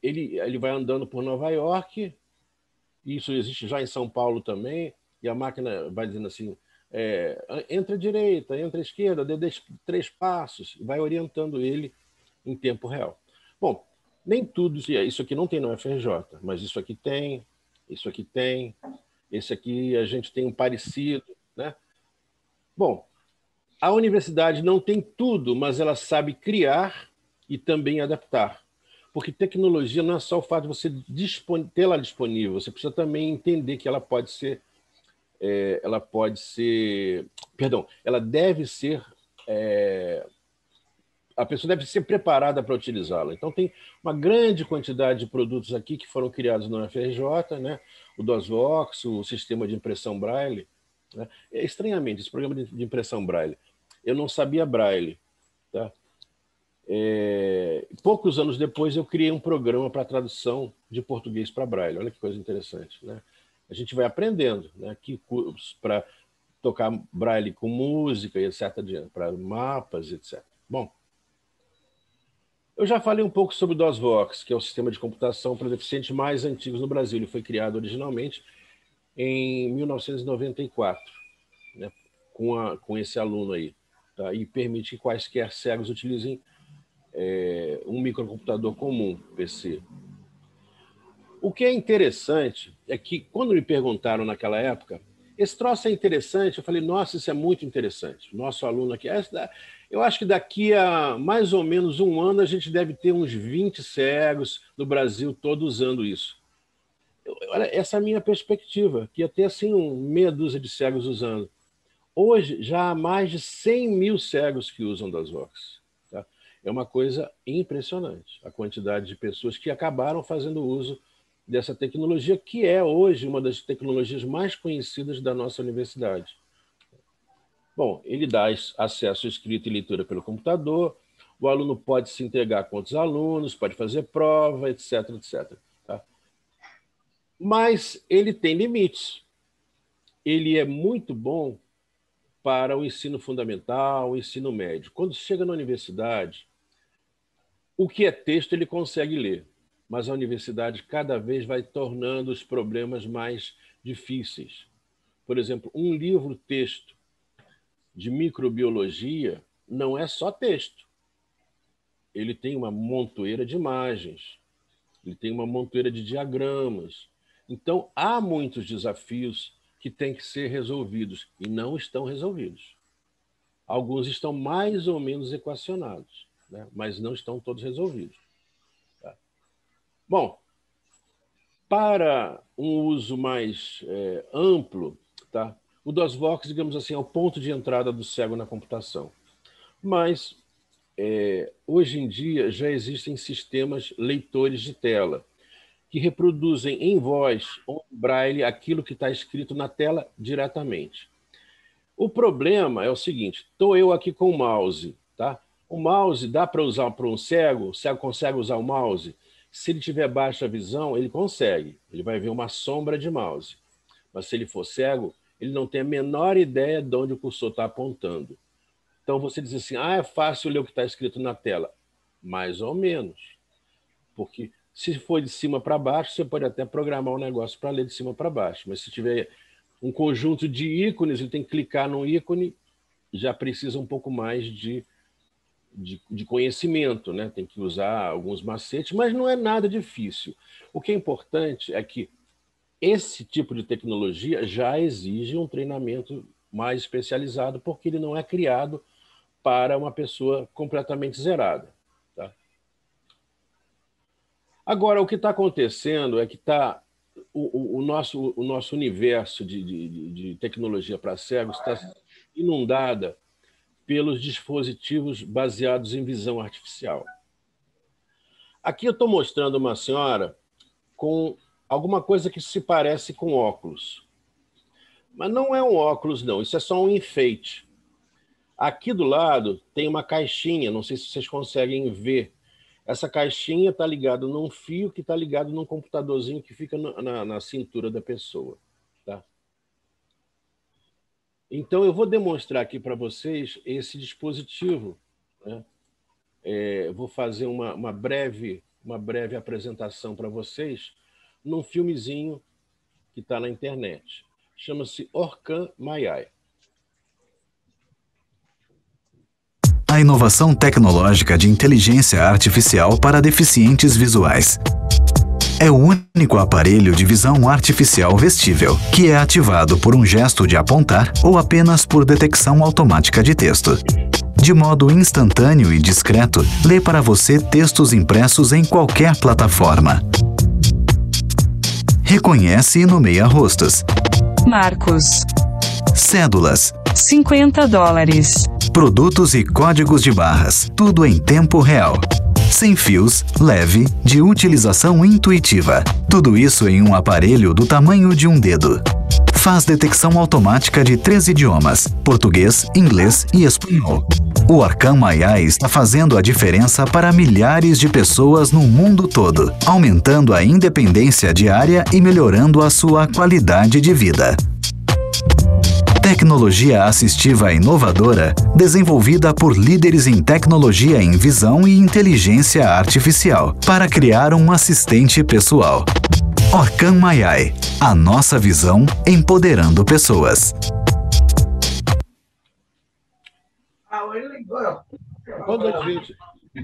[SPEAKER 2] ele vai andando por Nova York, isso existe já em São Paulo também, e a máquina vai dizendo assim, entra à direita, entra à esquerda, dê 3 passos, e vai orientando ele em tempo real. Bom, nem tudo, isso aqui não tem no FRJ, mas isso aqui tem, esse aqui a gente tem um parecido, né? Bom, a universidade não tem tudo, mas ela sabe criar e também adaptar. Porque tecnologia não é só o fato de você tê-la disponível, você precisa também entender que ela deve ser, a pessoa deve ser preparada para utilizá-la. Então, tem uma grande quantidade de produtos aqui que foram criados no FRJ, né? O DOSVox, o sistema de impressão Braille. Né? Estranhamente, esse programa de impressão Braille, eu não sabia Braille. Tá? Poucos anos depois, eu criei um programa para tradução de português para Braille. Olha que coisa interessante. Né? A gente vai aprendendo, né? Que cursos para tocar Braille com música e etc., para mapas, etc. Bom, eu já falei um pouco sobre o DOSVox, que é o sistema de computação para deficientes mais antigo no Brasil. Ele foi criado originalmente em 1994, né, com esse aluno aí, tá? E permite que quaisquer cegos utilizem um microcomputador comum, PC. O que é interessante é que, quando me perguntaram naquela época, esse troço é interessante, eu falei, nossa, isso é muito interessante. Nosso aluno aqui, eu acho que daqui a mais ou menos um ano a gente deve ter uns 20 cegos no Brasil todo usando isso. Olha, essa é a minha perspectiva, que ia ter assim meia dúzia de cegos usando. Hoje já há mais de 100 mil cegos que usam DOSVox. Tá? É uma coisa impressionante, a quantidade de pessoas que acabaram fazendo uso dessa tecnologia, que é hoje uma das tecnologias mais conhecidas da nossa universidade. Bom, ele dá acesso à escrita e leitura pelo computador, o aluno pode se integrar com outros alunos, pode fazer prova, etc., etc. Tá? Mas ele tem limites. Ele é muito bom para o ensino fundamental, o ensino médio. Quando chega na universidade, o que é texto ele consegue ler, mas a universidade cada vez vai tornando os problemas mais difíceis. Por exemplo, um livro-texto de microbiologia não é só texto. Ele tem uma montoeira de imagens, ele tem uma montoeira de diagramas. Então, há muitos desafios que têm que ser resolvidos e não estão resolvidos. Alguns estão mais ou menos equacionados, né? Mas não estão todos resolvidos. Tá? Bom, para um uso mais amplo, tá? O DOSVox, digamos assim, é o ponto de entrada do cego na computação. Mas, hoje em dia, já existem sistemas leitores de tela, que reproduzem em voz ou em braille aquilo que está escrito na tela diretamente. O problema é o seguinte, estou eu aqui com o mouse. Tá? O mouse dá para usar para um cego? O cego consegue usar o mouse? Se ele tiver baixa visão, ele consegue. Ele vai ver uma sombra de mouse. Mas se ele for cego, ele não tem a menor ideia de onde o cursor está apontando. Então você diz assim, é fácil ler o que está escrito na tela. Mais ou menos. Porque se for de cima para baixo, você pode até programar um negócio para ler de cima para baixo. Mas se tiver um conjunto de ícones, ele tem que clicar num ícone, já precisa um pouco mais de conhecimento, né? Tem que usar alguns macetes, mas não é nada difícil. O que é importante é que esse tipo de tecnologia já exige um treinamento mais especializado, porque ele não é criado para uma pessoa completamente zerada. Tá? Agora, o que está acontecendo é que o nosso universo de tecnologia para cegos está inundada pelos dispositivos baseados em visão artificial. Aqui eu estou mostrando uma senhora com alguma coisa que se parece com óculos. Mas não é um óculos, não. Isso é só um enfeite. Aqui do lado tem uma caixinha, não sei se vocês conseguem ver. Essa caixinha está ligada num fio que está ligado num computadorzinho que fica na cintura da pessoa. Tá? Então, eu vou demonstrar aqui para vocês esse dispositivo. Né? Vou fazer uma breve apresentação para vocês num filmezinho que está na internet. Chama-se Orkan Mayai.
[SPEAKER 5] A inovação tecnológica de inteligência artificial para deficientes visuais. É o único aparelho de visão artificial vestível, que é ativado por um gesto de apontar ou apenas por detecção automática de texto. De modo instantâneo e discreto, lê para você textos impressos em qualquer plataforma. Reconhece e nomeia rostos.
[SPEAKER 6] Marcos.
[SPEAKER 5] Cédulas.
[SPEAKER 6] $50.
[SPEAKER 5] Produtos e códigos de barras, tudo em tempo real. Sem fios, leve, de utilização intuitiva. Tudo isso em um aparelho do tamanho de um dedo. Faz detecção automática de 3 idiomas, português, inglês e espanhol. O Orkan Mayai está fazendo a diferença para milhares de pessoas no mundo todo, aumentando a independência diária e melhorando a sua qualidade de vida. Tecnologia assistiva inovadora, desenvolvida por líderes em tecnologia em visão e inteligência artificial, para criar um assistente pessoal. Orkan Mayai, a nossa visão empoderando pessoas.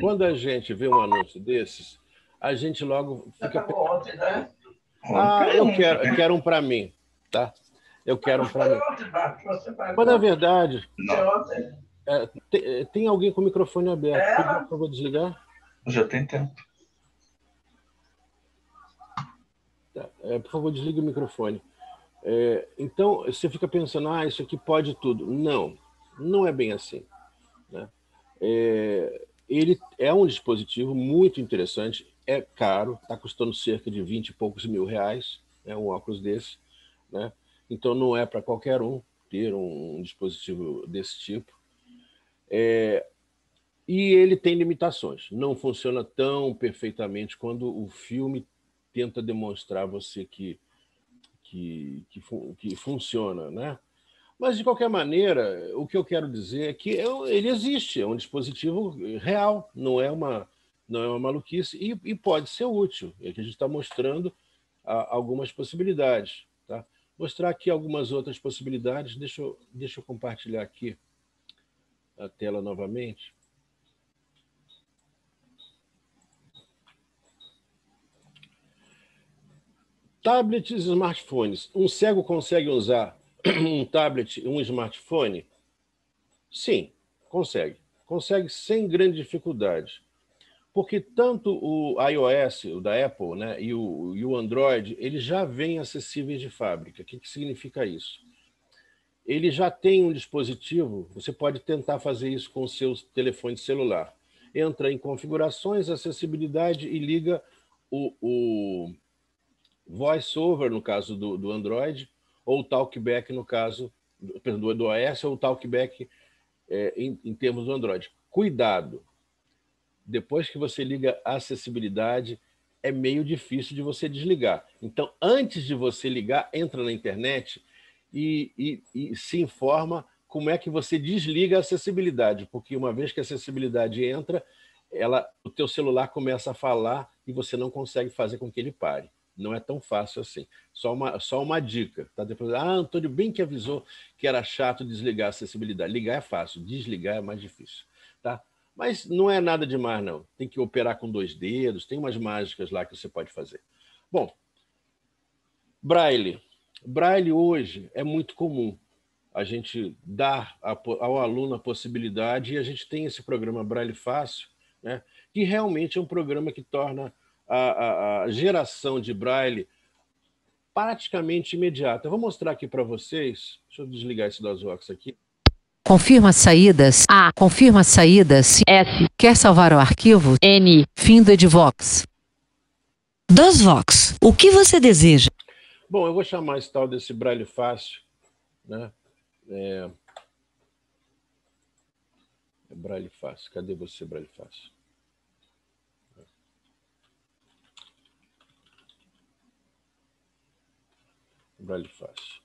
[SPEAKER 2] Quando a gente vê um anúncio desses, a gente logo fica... eu quero um para mim, tá? Eu quero um para mim. Mas, na verdade, tem alguém com o microfone aberto. Por favor, desligar?
[SPEAKER 7] Já tem tempo.
[SPEAKER 2] Por favor, desligue o microfone. Então, você fica pensando, isso aqui pode tudo. Não, não é bem assim. Né? Ele é um dispositivo muito interessante, é caro, está custando cerca de 20 e poucos mil reais, um óculos desse, né? Então não é para qualquer um ter um dispositivo desse tipo. E ele tem limitações, não funciona tão perfeitamente quando o filme tenta demonstrar a você que funciona, né? Mas, de qualquer maneira, o que eu quero dizer é que ele existe, é um dispositivo real, não é uma maluquice e pode ser útil. É que a gente está mostrando algumas possibilidades. Tá? Mostrar aqui algumas outras possibilidades. Deixa eu compartilhar aqui a tela novamente. Tablets e smartphones. Um cego consegue usar um tablet e um smartphone? Sim, consegue. Consegue sem grande dificuldade. Porque tanto o iOS, o da Apple, né, e o Android, eles já vêm acessíveis de fábrica. O que significa isso? Ele já tem um dispositivo, você pode tentar fazer isso com o seu telefone celular. Entra em configurações, acessibilidade e liga o VoiceOver, no caso do Android, ou o TalkBack, no caso do iOS, ou o TalkBack em termos do Android. Cuidado! Depois que você liga a acessibilidade, é meio difícil de você desligar. Então, antes de você ligar, entra na internet e se informa como é que você desliga a acessibilidade, porque uma vez que a acessibilidade entra, o teu celular começa a falar e você não consegue fazer com que ele pare. Não é tão fácil assim. Só uma dica. Tá? Depois, Antônio bem que avisou que era chato desligar a acessibilidade. Ligar é fácil, desligar é mais difícil. Tá? Mas não é nada demais, não. Tem que operar com 2 dedos, tem umas mágicas lá que você pode fazer. Bom, Braille. Braille hoje é muito comum. A gente dar ao aluno a possibilidade, e a gente tem esse programa Braille Fácil, né, que realmente é um programa que torna a geração de Braille praticamente imediata. Eu vou mostrar aqui para vocês. Deixa eu desligar esse DOSVox aqui.
[SPEAKER 3] Confirma as saídas. A. Confirma as saídas.
[SPEAKER 4] S.
[SPEAKER 3] Quer salvar o arquivo?
[SPEAKER 4] N.
[SPEAKER 3] Fim do DOSVox. DOSVox. O que você deseja?
[SPEAKER 2] Bom, eu vou chamar esse tal desse Braille fácil, né? Braille fácil. Cadê você, Braille fácil? Braille fácil.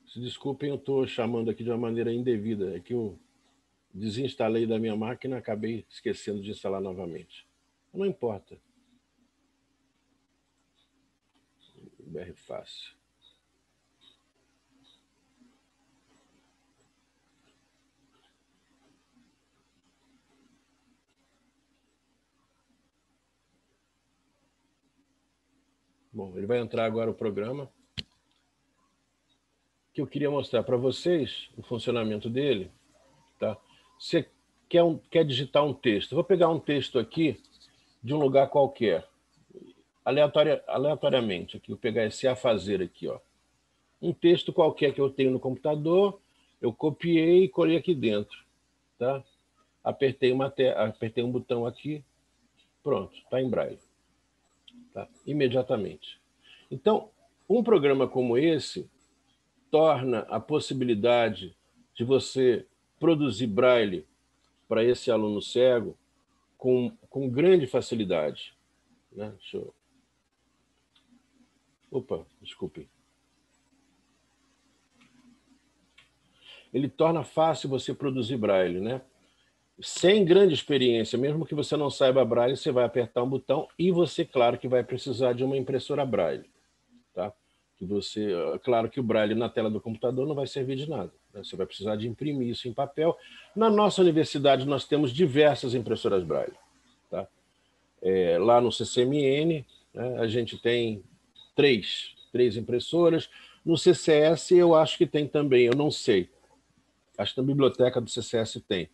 [SPEAKER 2] Se desculpem, eu estou chamando aqui de uma maneira indevida. É que eu desinstalei da minha máquina e acabei esquecendo de instalar novamente. Não importa. BR fácil. Bom, ele vai entrar agora o programa. Que eu queria mostrar para vocês o funcionamento dele. Tá? Você quer digitar um texto. Eu vou pegar um texto aqui de um lugar qualquer. Aleatoriamente. Aqui, vou pegar esse a fazer aqui. Ó. Um texto qualquer que eu tenho no computador, eu copiei e colei aqui dentro. Tá? Apertei um botão aqui. Pronto, está em Braille. Tá? Imediatamente. Então, um programa como esse torna a possibilidade de você produzir Braille para esse aluno cego com grande facilidade. Né? Opa, desculpe. Ele torna fácil você produzir Braille, né? Sem grande experiência, mesmo que você não saiba Braille, você vai apertar um botão e você, claro, que vai precisar de uma impressora Braille. Tá? Claro que o Braille na tela do computador não vai servir de nada. Né? Você vai precisar de imprimir isso em papel. Na nossa universidade, nós temos diversas impressoras Braille. Tá? Lá no CCMN, né, a gente tem três impressoras. No CCS, eu acho que tem também, eu não sei. Acho que na biblioteca do CCS tem.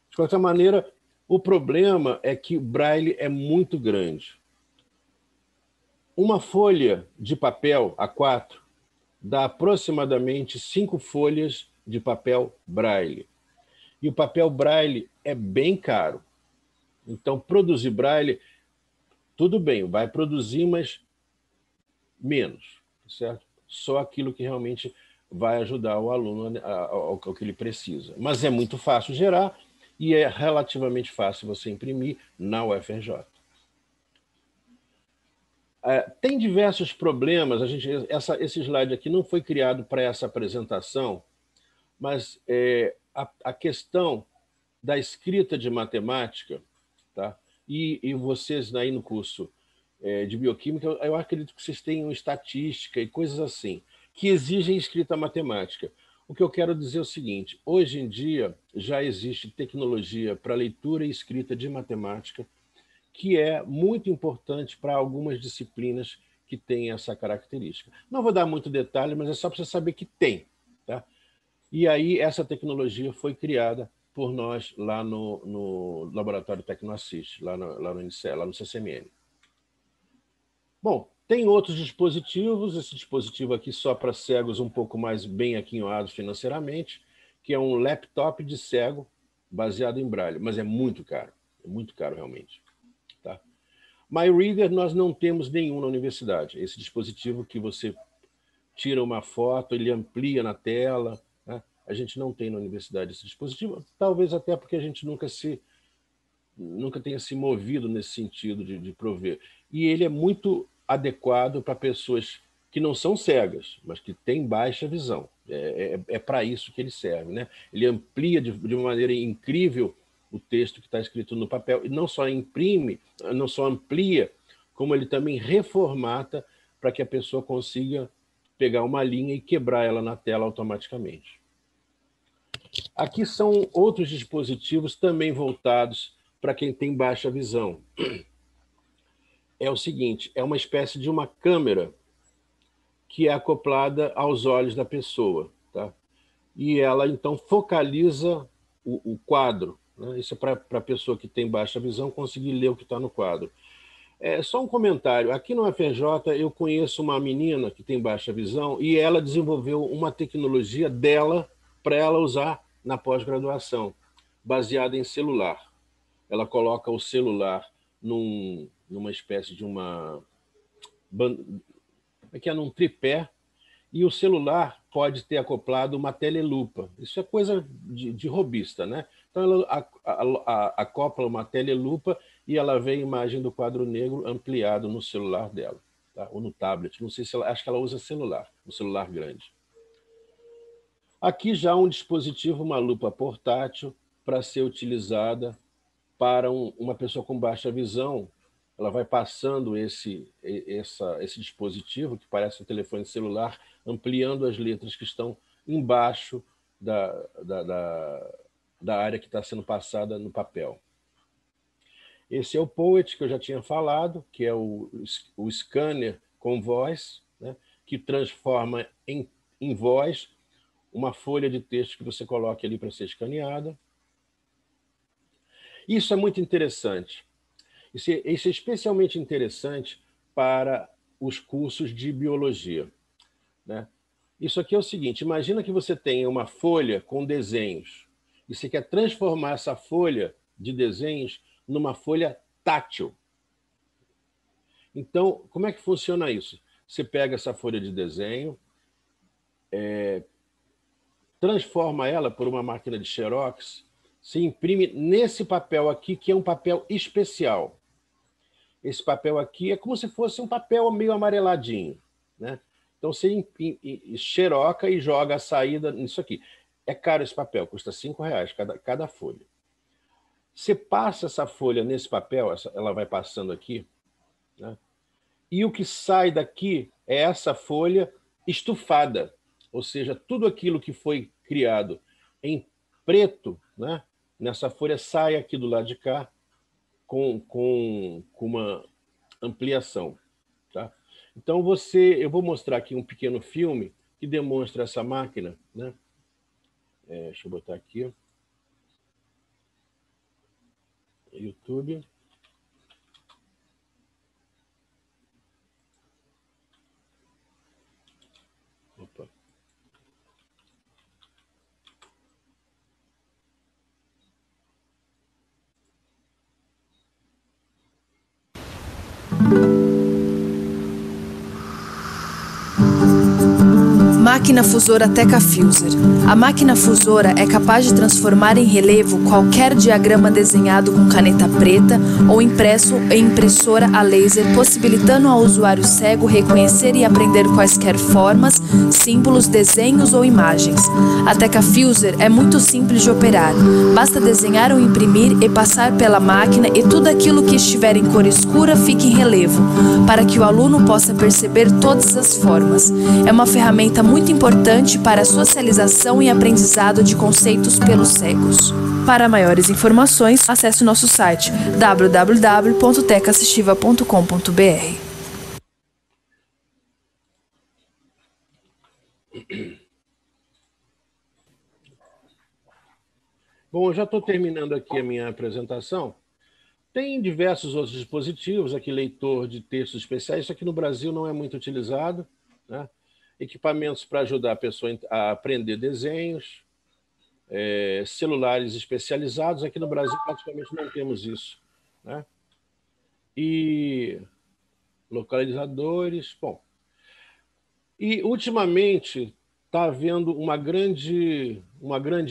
[SPEAKER 2] De qualquer maneira, o problema é que o Braille é muito grande. Uma folha de papel A4 dá aproximadamente 5 folhas de papel Braille. E o papel Braille é bem caro. Então, produzir Braille, tudo bem, vai produzir, mas menos, certo? Só aquilo que realmente vai ajudar o aluno ao que ele precisa. Mas é muito fácil gerar e é relativamente fácil você imprimir na UFRJ. Tem diversos problemas. Esse slide aqui não foi criado para essa apresentação, mas a questão da escrita de matemática, tá? E vocês aí no curso de bioquímica, eu acredito que vocês tenham estatística e coisas assim, que exigem escrita matemática. O que eu quero dizer é o seguinte: hoje em dia já existe tecnologia para leitura e escrita de matemática, que é muito importante para algumas disciplinas que têm essa característica. Não vou dar muito detalhe, mas é só para você saber que tem. Tá? E aí essa tecnologia foi criada por nós lá no Laboratório Tecnoassist, lá no CCMN. Bom, tem outros dispositivos, esse dispositivo aqui só para cegos um pouco mais bem aquinhoados financeiramente, que é um laptop de cego baseado em Braille, mas é muito caro realmente. Tá? MyReader nós não temos nenhum na universidade, esse dispositivo que você tira uma foto, ele amplia na tela, né? A gente não tem na universidade esse dispositivo, talvez até porque a gente nunca tenha se movido nesse sentido de prover. E ele é muito adequado para pessoas que não são cegas, mas que têm baixa visão. É para isso que ele serve. Né? Ele amplia de uma maneira incrível o texto que está escrito no papel, e não só imprime, não só amplia, como ele também reformata para que a pessoa consiga pegar uma linha e quebrar ela na tela automaticamente. Aqui são outros dispositivos também voltados para quem tem baixa visão. É o seguinte, é uma espécie de uma câmera que é acoplada aos olhos da pessoa. Tá? E ela, então, focaliza o quadro. Né? Isso é para a pessoa que tem baixa visão conseguir ler o que está no quadro. Só um comentário. Aqui no UFRJ eu conheço uma menina que tem baixa visão e ela desenvolveu uma tecnologia dela para ela usar na pós-graduação, baseada em celular. Ela coloca o celular numa espécie de num tripé, e o celular pode ter acoplado uma telelupa. Isso é coisa de robista, né? Então, ela acopla uma telelupa e ela vê a imagem do quadro negro ampliado no celular dela, tá? Ou no tablet. Não sei se acho que ela usa celular, um celular grande. Aqui já um dispositivo, uma lupa portátil, para ser utilizada para uma pessoa com baixa visão. Ela vai passando esse dispositivo, que parece um telefone celular, ampliando as letras que estão embaixo da área que está sendo passada no papel. Esse é o Poet, que eu já tinha falado, que é o scanner com voz, né, que transforma em voz uma folha de texto que você coloca ali para ser escaneada. Isso é muito interessante. Isso é especialmente interessante para os cursos de biologia, né? Isso aqui é o seguinte: imagina que você tem uma folha com desenhos e você quer transformar essa folha de desenhos numa folha tátil. Então, como é que funciona isso? Você pega essa folha de desenho, transforma ela por uma máquina de Xerox, se imprime nesse papel aqui, que é um papel especial. Esse papel aqui é como se fosse um papel meio amareladinho, né? Então, você xeroca e joga a saída nisso aqui. É caro esse papel, custa R$5 cada folha. Você passa essa folha nesse papel, ela vai passando aqui, né? E o que sai daqui é essa folha estufada, ou seja, tudo aquilo que foi criado em preto, né, nessa folha sai aqui do lado de cá com uma ampliação, tá? Então, eu vou mostrar aqui um pequeno filme que demonstra essa máquina, né? Deixa eu botar aqui. YouTube. Opa.
[SPEAKER 7] Máquina fusora Teca Fuser. A máquina fusora é capaz de transformar em relevo qualquer diagrama desenhado com caneta preta ou impresso em impressora a laser, possibilitando ao usuário cego reconhecer e aprender quaisquer formas, símbolos, desenhos ou imagens. A Teca Fuser é muito simples de operar. Basta desenhar ou imprimir e passar pela máquina e tudo aquilo que estiver em cor escura fica em relevo, para que o aluno possa perceber todas as formas. É uma ferramenta muito importante para a socialização e aprendizado de conceitos pelos cegos. Para maiores informações, acesse o nosso site www.tecassistiva.com.br.
[SPEAKER 2] Bom, eu já estou terminando aqui a minha apresentação. Tem diversos outros dispositivos, aqui leitor de textos especiais, isso aqui no Brasil não é muito utilizado, né? Equipamentos para ajudar a pessoa a aprender desenhos, celulares especializados. Aqui no Brasil praticamente não temos isso, né? E localizadores. Bom, e ultimamente está havendo uma grande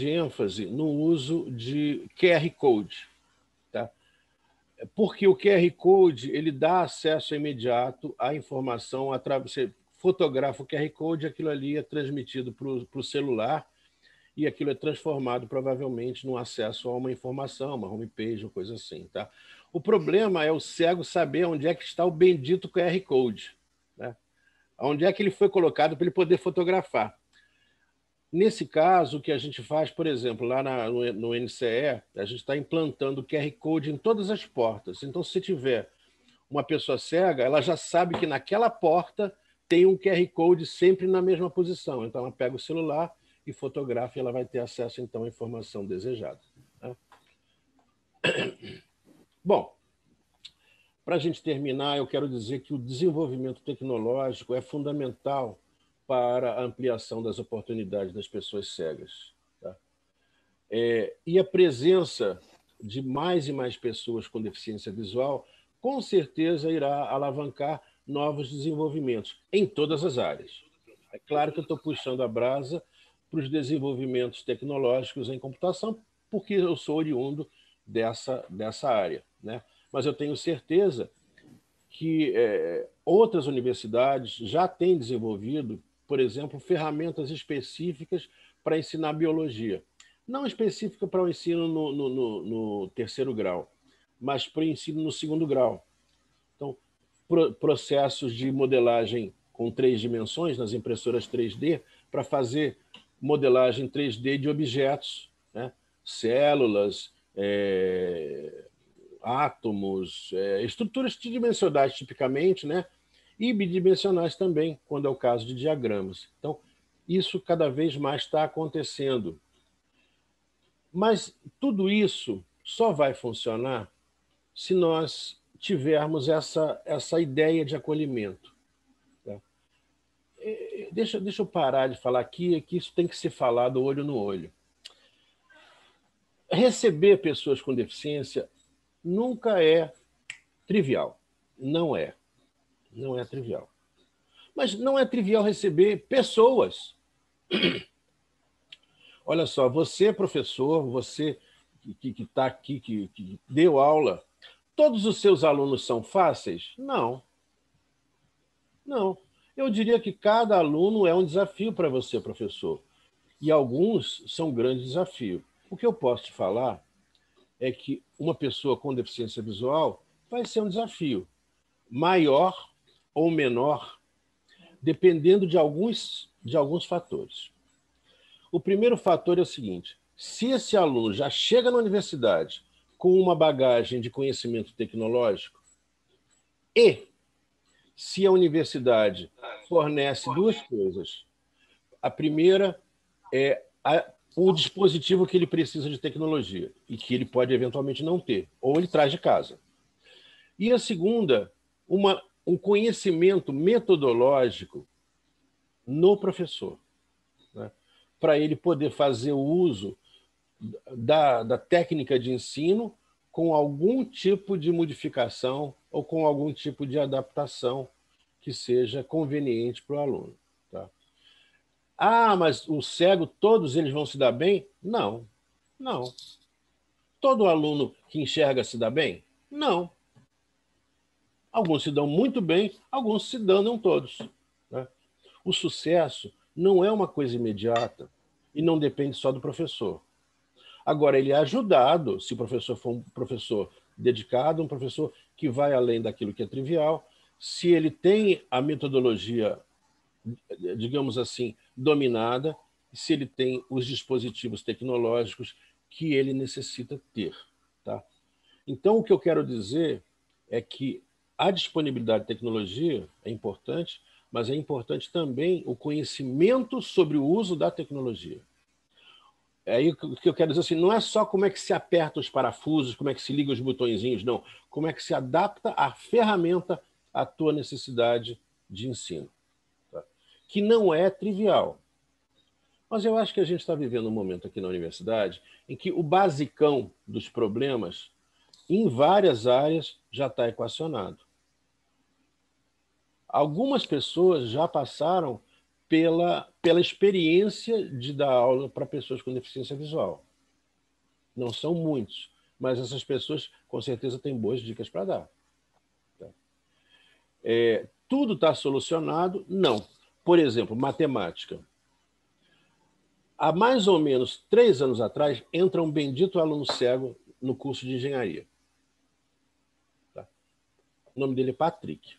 [SPEAKER 2] ênfase no uso de QR Code, tá? Porque o QR Code ele dá acesso imediato à informação através. Você fotografa o QR Code, aquilo ali é transmitido para o celular e aquilo é transformado provavelmente num acesso a uma informação, uma homepage, uma coisa assim, tá? O problema é o cego saber onde é que está o bendito QR Code, né? Onde é que ele foi colocado para ele poder fotografar. Nesse caso, o que a gente faz, por exemplo, lá no NCE, a gente está implantando o QR Code em todas as portas. Então, se tiver uma pessoa cega, ela já sabe que naquela porta tem um QR Code sempre na mesma posição. Então, ela pega o celular e fotografa e ela vai ter acesso, então, à informação desejada, né? Bom, para a gente terminar, eu quero dizer que o desenvolvimento tecnológico é fundamental para a ampliação das oportunidades das pessoas cegas, tá? E a presença de mais e mais pessoas com deficiência visual, com certeza, irá alavancar novos desenvolvimentos em todas as áreas. É claro que eu estou puxando a brasa para os desenvolvimentos tecnológicos em computação, porque eu sou oriundo dessa área, né? Mas eu tenho certeza que outras universidades já têm desenvolvido, por exemplo, ferramentas específicas para ensinar biologia. Não específica para o ensino no terceiro grau, mas para o ensino no segundo grau. Então, processos de modelagem com 3 dimensões nas impressoras 3D para fazer modelagem 3D de objetos, né? Células, átomos, estruturas tridimensionais tipicamente, né? E bidimensionais também, quando é o caso de diagramas. Então, isso cada vez mais está acontecendo. Mas tudo isso só vai funcionar se nós tivermos essa ideia de acolhimento. Tá? Deixa eu parar de falar aqui, que isso tem que ser falado olho no olho. Receber pessoas com deficiência nunca é trivial. Não é. Não é trivial. Mas não é trivial receber pessoas. Olha só, você, professor, você que está aqui, que deu aula, todos os seus alunos são fáceis? Não. Não. Eu diria que cada aluno é um desafio para você, professor. E alguns são um grande desafio. O que eu posso te falar é que uma pessoa com deficiência visual vai ser um desafio maior ou menor, dependendo de alguns fatores. O primeiro fator é o seguinte: se esse aluno já chega na universidade com uma bagagem de conhecimento tecnológico e se a universidade fornece 2 coisas. A primeira é o dispositivo que ele precisa de tecnologia e que ele pode eventualmente não ter, ou ele traz de casa. E a segunda, um conhecimento metodológico no professor, né? Para ele poder fazer o uso da técnica de ensino com algum tipo de modificação ou com algum tipo de adaptação que seja conveniente para o aluno. Tá? Ah, mas o cego, todos eles vão se dar bem? Não, não. Todo aluno que enxerga se dá bem? Não. Alguns se dão muito bem, alguns se dão, não todos. Né? O sucesso não é uma coisa imediata e não depende só do professor. Agora, ele é ajudado, se o professor for um professor dedicado, um professor que vai além daquilo que é trivial, se ele tem a metodologia, digamos assim, dominada, se ele tem os dispositivos tecnológicos que ele necessita ter. Tá? Então, o que eu quero dizer é que a disponibilidade de tecnologia é importante, mas é importante também o conhecimento sobre o uso da tecnologia. Aí o que eu quero dizer assim, não é só como é que se aperta os parafusos, como é que se liga os botõezinhos, não. Como é que se adapta a ferramenta à tua necessidade de ensino. Tá? Que não é trivial. Mas eu acho que a gente está vivendo um momento aqui na universidade em que o basicão dos problemas, em várias áreas, já está equacionado. Algumas pessoas já passaram pela experiência de dar aula para pessoas com deficiência visual. Não são muitos, mas essas pessoas, com certeza, têm boas dicas para dar. Tá? Tudo está solucionado? Não. Por exemplo, matemática. Há mais ou menos 3 anos atrás, entra um bendito aluno cego no curso de engenharia. Tá? O nome dele é Patrick.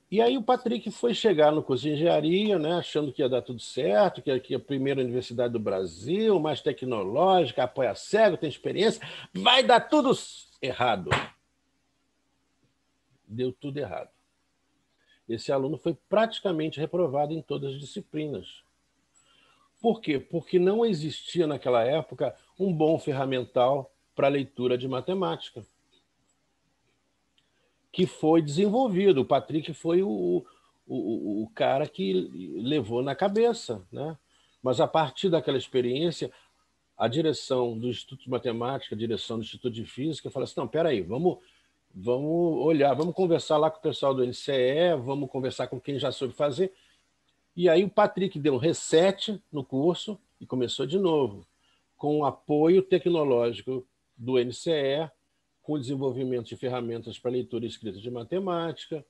[SPEAKER 2] E aí o Patrick foi chegar no curso de engenharia, né, achando que ia dar tudo certo, que aqui é a primeira universidade do Brasil, mais tecnológica, apoia cego, tem experiência, vai dar tudo errado. Deu tudo errado. Esse aluno foi praticamente reprovado em todas as disciplinas. Por quê? Porque não existia naquela época um bom ferramental para leitura de matemática, que foi desenvolvido. O Patrick foi o cara que levou na cabeça, né? Mas, a partir daquela experiência, a direção do Instituto de Matemática, a direção do Instituto de Física, falou assim, não, espera aí, vamos vamos olhar, vamos conversar lá com o pessoal do NCE, vamos conversar com quem já soube fazer. E aí o Patrick deu um reset no curso e começou de novo, com o apoio tecnológico do NCE, com o desenvolvimento de ferramentas para leitura e escrita de matemática,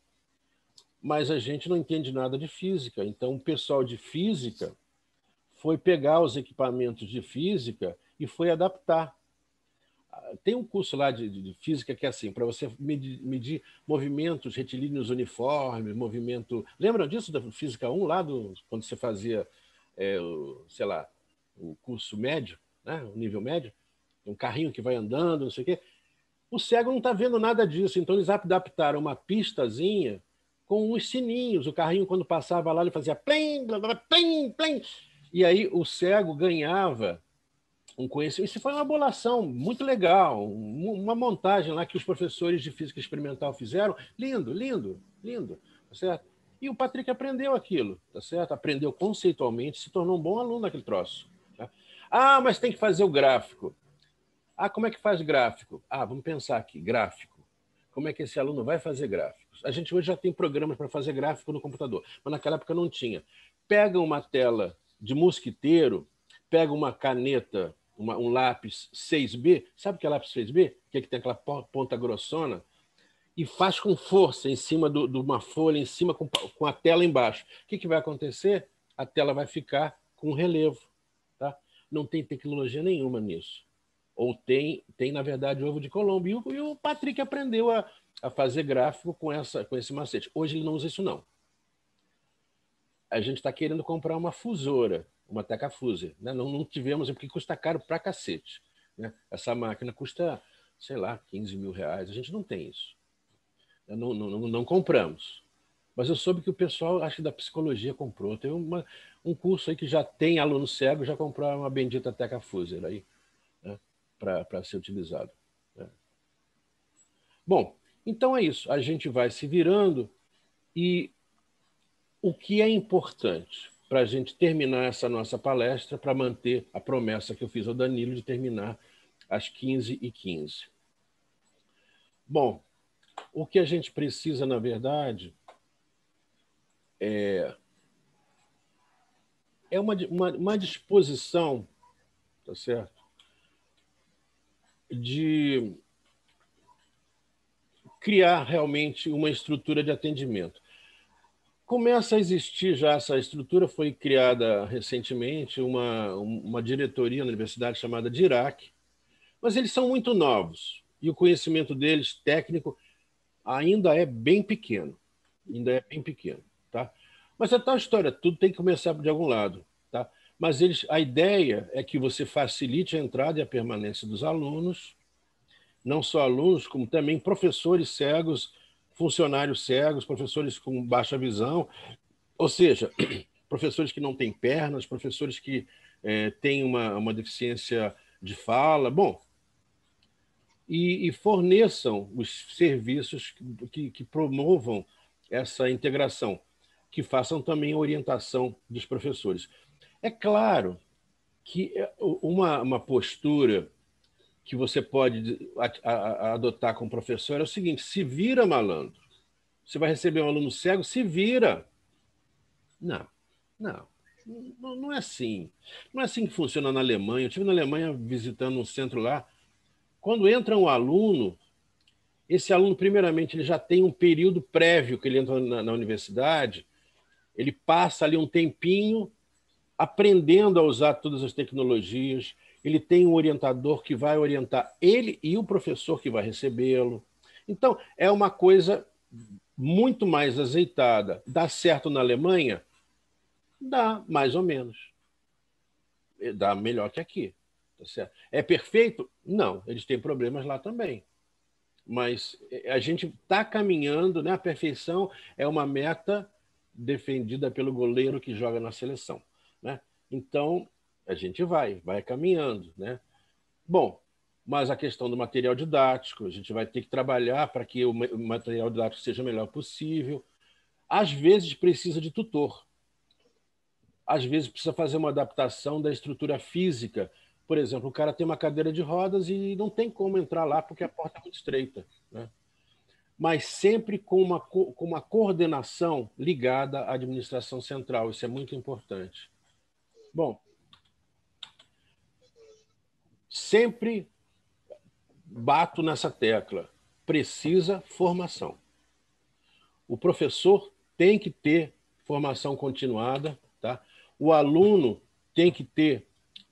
[SPEAKER 2] mas a gente não entende nada de física. Então, o pessoal de física foi pegar os equipamentos de física e foi adaptar. Tem um curso lá de física que é assim, para você medir movimentos retilíneos uniformes, movimento... Lembram disso da Física 1, lá quando você fazia, sei lá, o curso médio, né? O nível médio? Um carrinho que vai andando, não sei o quê. O cego não está vendo nada disso, então eles adaptaram uma pistazinha com uns sininhos. O carrinho, quando passava lá, ele fazia plim, plim, plim. E aí o cego ganhava um conhecimento. Isso foi uma bolação muito legal, uma montagem lá que os professores de física experimental fizeram. Lindo, lindo, lindo. Tá certo? E o Patrick aprendeu aquilo, tá certo? Aprendeu conceitualmente, se tornou um bom aluno naquele troço. Tá? Ah, mas tem que fazer o gráfico. Ah, como é que faz gráfico? Ah, vamos pensar aqui, gráfico. Como é que esse aluno vai fazer gráficos? A gente hoje já tem programas para fazer gráfico no computador, mas naquela época não tinha. Pega uma tela de mosquiteiro, pega uma caneta, um lápis 6B, sabe o que é lápis 6B? Que tem aquela ponta grossona, e faz com força em cima de uma folha, em cima com a tela embaixo. O que vai acontecer? A tela vai ficar com relevo. Tá? Não tem tecnologia nenhuma nisso. Ou tem na verdade, ovo de Colombo. E o Patrick aprendeu a fazer gráfico com esse macete. Hoje ele não usa isso, não. A gente está querendo comprar uma fusora, uma Tecafuser. Né? Não tivemos, porque custa caro pra cacete. Né? Essa máquina custa, sei lá, 15 mil reais. A gente não tem isso. Não compramos. Mas eu soube que o pessoal, acho que da psicologia, comprou. Tem um curso aí que já tem aluno cego, já comprou uma bendita Tecafuser aí, né? Para ser utilizado. Né? Bom, então é isso. A gente vai se virando e o que é importante para a gente terminar essa nossa palestra, para manter a promessa que eu fiz ao Danilo de terminar às 15h15. Bom, o que a gente precisa, na verdade, é uma disposição, tá certo? De criar realmente uma estrutura de atendimento. Começa a existir já essa estrutura, foi criada recentemente uma diretoria na universidade chamada DIRAC, mas eles são muito novos e o conhecimento deles, técnico, ainda é bem pequeno. Tá? Mas é tal história, tudo tem que começar de algum lado. Tá? Mas a ideia é que você facilite a entrada e a permanência dos alunos, não só alunos, como também professores cegos, funcionários cegos, professores com baixa visão, ou seja, professores que não têm pernas, professores que têm uma deficiência de fala, bom, e forneçam os serviços que promovam essa integração, que façam também a orientação dos professores. É claro que uma postura que você pode adotar com o professor é o seguinte: se vira, malandro. Você vai receber um aluno cego, se vira. Não é assim. Não é assim que funciona na Alemanha. Eu estive na Alemanha visitando um centro lá. Quando entra um aluno, esse aluno, primeiramente, ele já tem um período prévio que ele entra na universidade, ele passa ali um tempinho aprendendo a usar todas as tecnologias, ele tem um orientador que vai orientar ele e o professor que vai recebê-lo. Então, é uma coisa muito mais azeitada. Dá certo na Alemanha? Dá, mais ou menos. Dá melhor que aqui. Tá certo? É perfeito? Não, eles têm problemas lá também. Mas a gente está caminhando, né? A perfeição é uma meta defendida pelo goleiro que joga na seleção. Né? Então, a gente vai caminhando. Né? Bom, mas a questão do material didático, a gente vai ter que trabalhar para que o material didático seja o melhor possível. Às vezes precisa de tutor. Às vezes precisa fazer uma adaptação da estrutura física. Por exemplo, o cara tem uma cadeira de rodas e não tem como entrar lá porque a porta é muito estreita. Né? mas sempre com uma coordenação ligada à administração central. Isso é muito importante. Bom, sempre bato nessa tecla. Precisa formação. O professor tem que ter formação continuada, tá? O aluno tem que ter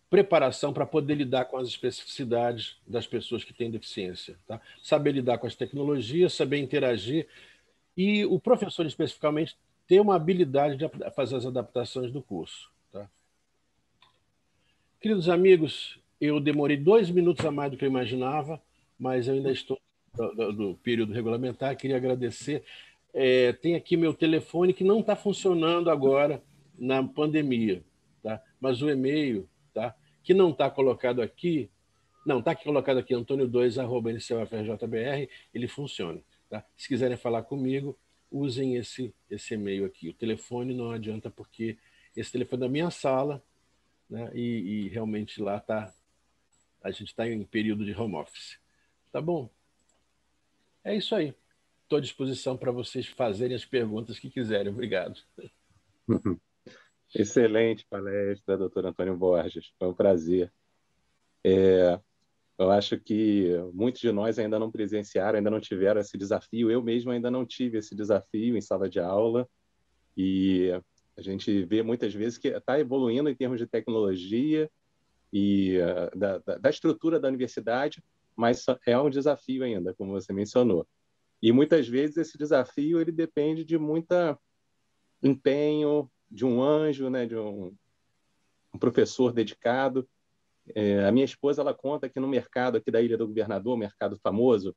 [SPEAKER 2] preparação para poder lidar com as especificidades das pessoas que têm deficiência, tá? Saber lidar com as tecnologias, saber interagir, e o professor, especificamente, ter uma habilidade de fazer as adaptações do curso, tá? Queridos amigos, eu demorei 2 minutos a mais do que eu imaginava, mas eu ainda estou do período regulamentar. Queria agradecer. Tem aqui meu telefone que não está funcionando agora na pandemia, tá? Mas o e-mail, tá? Que não está colocado aqui, não, está colocado aqui, antonio2@ncufrjbr, ele funciona, tá? Se quiserem falar comigo, usem esse e-mail aqui. O telefone não adianta, porque esse telefone é da minha sala, né? E realmente lá a gente está em período de home office. Tá bom? É isso aí. Estou à disposição para vocês fazerem as perguntas que quiserem. Obrigado.
[SPEAKER 1] Excelente palestra, doutor Antônio Borges. Foi um prazer. Eu acho que muitos de nós ainda não presenciaram, ainda não tiveram esse desafio. Eu mesmo ainda não tive esse desafio em sala de aula. E a gente vê muitas vezes que está evoluindo em termos de tecnologia e da estrutura da universidade, mas é um desafio ainda, como você mencionou. E muitas vezes esse desafio ele depende de muito empenho, de um anjo, né, de um professor dedicado. A minha esposa ela conta que no mercado aqui da Ilha do Governador, mercado famoso,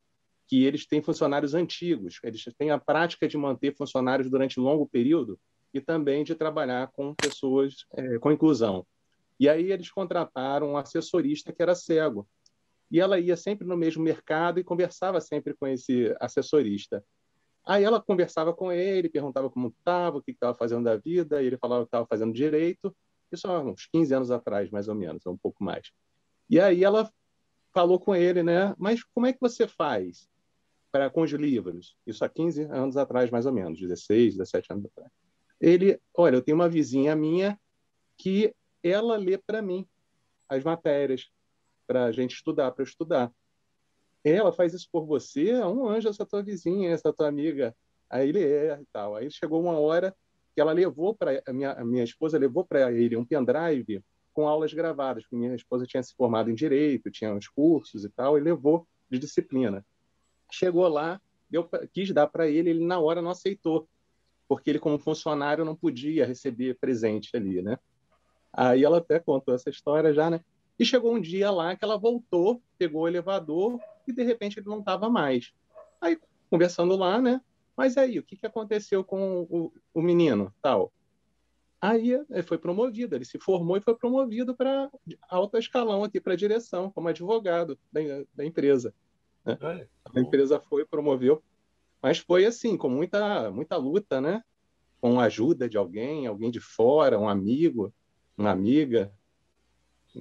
[SPEAKER 1] que eles têm funcionários antigos, eles têm a prática de manter funcionários durante longo período e também de trabalhar com pessoas com inclusão. E aí eles contrataram um assessorista que era cego. E ela ia sempre no mesmo mercado e conversava sempre com esse assessorista. Aí ela conversava com ele, perguntava como estava, o que estava fazendo da vida, e ele falava que estava fazendo direito. Isso há uns 15 anos atrás, mais ou menos, um pouco mais. E aí ela falou com ele, né? Mas como é que você faz com os livros? Isso há 15 anos atrás, mais ou menos, 16, 17 anos atrás. Ele, olha, eu tenho uma vizinha minha que ela lê para mim as matérias para a gente estudar, para eu estudar. Ela faz isso por você? É um anjo essa tua vizinha, essa tua amiga. Aí ele e tal. Aí chegou uma hora que ela levou para a minha esposa levou para ele um pendrive com aulas gravadas, porque minha esposa tinha se formado em direito, tinha uns cursos e tal, e levou de disciplina. Chegou lá, quis dar para ele, ele na hora não aceitou, porque ele como funcionário não podia receber presente ali, né? Aí ela até contou essa história já, né? E chegou um dia lá que ela voltou, pegou o elevador e, de repente, ele não estava mais. Aí, conversando lá, né? Mas aí, o que aconteceu com o menino? Tal. Aí, ele foi promovido, ele se formou e foi promovido para alto escalão aqui, para a direção, como advogado da empresa. Né? A empresa promoveu. Mas foi assim, com muita luta, né? Com a ajuda de alguém de fora, um amigo, uma amiga,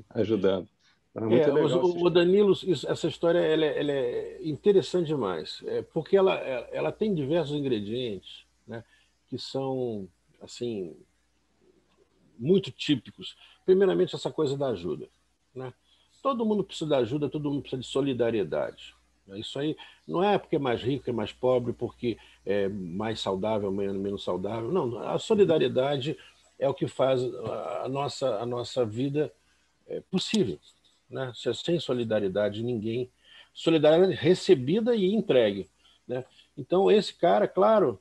[SPEAKER 1] ajudando. Muito legal.
[SPEAKER 2] O Danilo, essa história ela é interessante demais, porque ela tem diversos ingredientes, né, que são assim muito típicos. Primeiramente, essa coisa da ajuda, né? Todo mundo precisa de ajuda, todo mundo precisa de solidariedade. Isso aí não é porque é mais rico, é mais pobre, porque é mais saudável, menos saudável. Não, a solidariedade é o que faz a nossa vida possível, né? Sem solidariedade, ninguém... Solidariedade recebida e entregue, né? Então, esse cara, claro...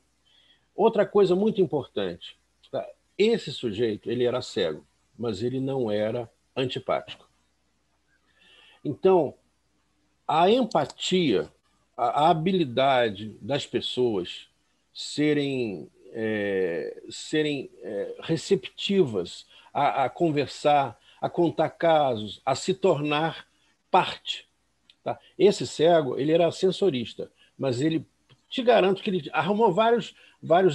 [SPEAKER 2] Outra coisa muito importante, tá? Esse sujeito, ele era cego, mas ele não era antipático. Então, a empatia, a habilidade das pessoas serem receptivas a conversar, a contar casos, a se tornar parte. Tá? Esse cego, ele era sensorista, mas ele, te garanto que ele arrumou vários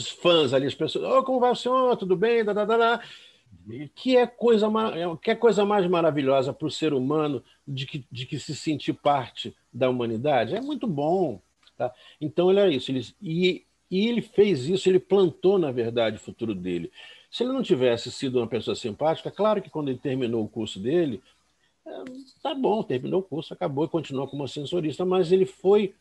[SPEAKER 2] fãs ali, as pessoas, como vai o senhor, tudo bem, que é coisa mais maravilhosa para o ser humano de que se sentir parte da humanidade. É muito bom, Tá? Então, ele era isso. E ele fez isso, ele plantou, na verdade, o futuro dele. Se ele não tivesse sido uma pessoa simpática, claro que quando ele terminou o curso dele, tá bom, terminou o curso, acabou e continuou como ascensorista, mas ele foi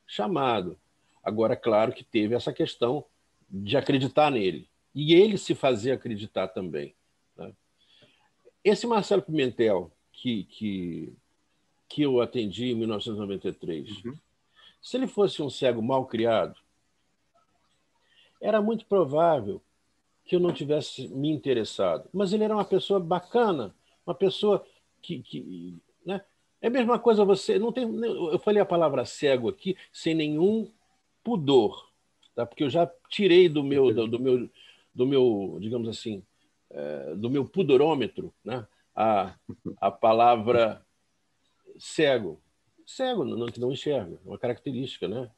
[SPEAKER 2] chamado. Agora, claro que teve essa questão de acreditar nele. E ele se fazia acreditar também. Né? Esse Marcelo Pimentel, que eu atendi em 1993, se ele fosse um cego mal criado, era muito provável que eu não tivesse me interessado. Mas ele era uma pessoa bacana, uma pessoa né? É a mesma coisa você... não tem, eu falei a palavra cego aqui sem nenhum pudor, tá? Porque eu já tirei do meu, digamos assim, do meu pudorômetro, né? a palavra cego. Cego, não enxerga, é uma característica, né?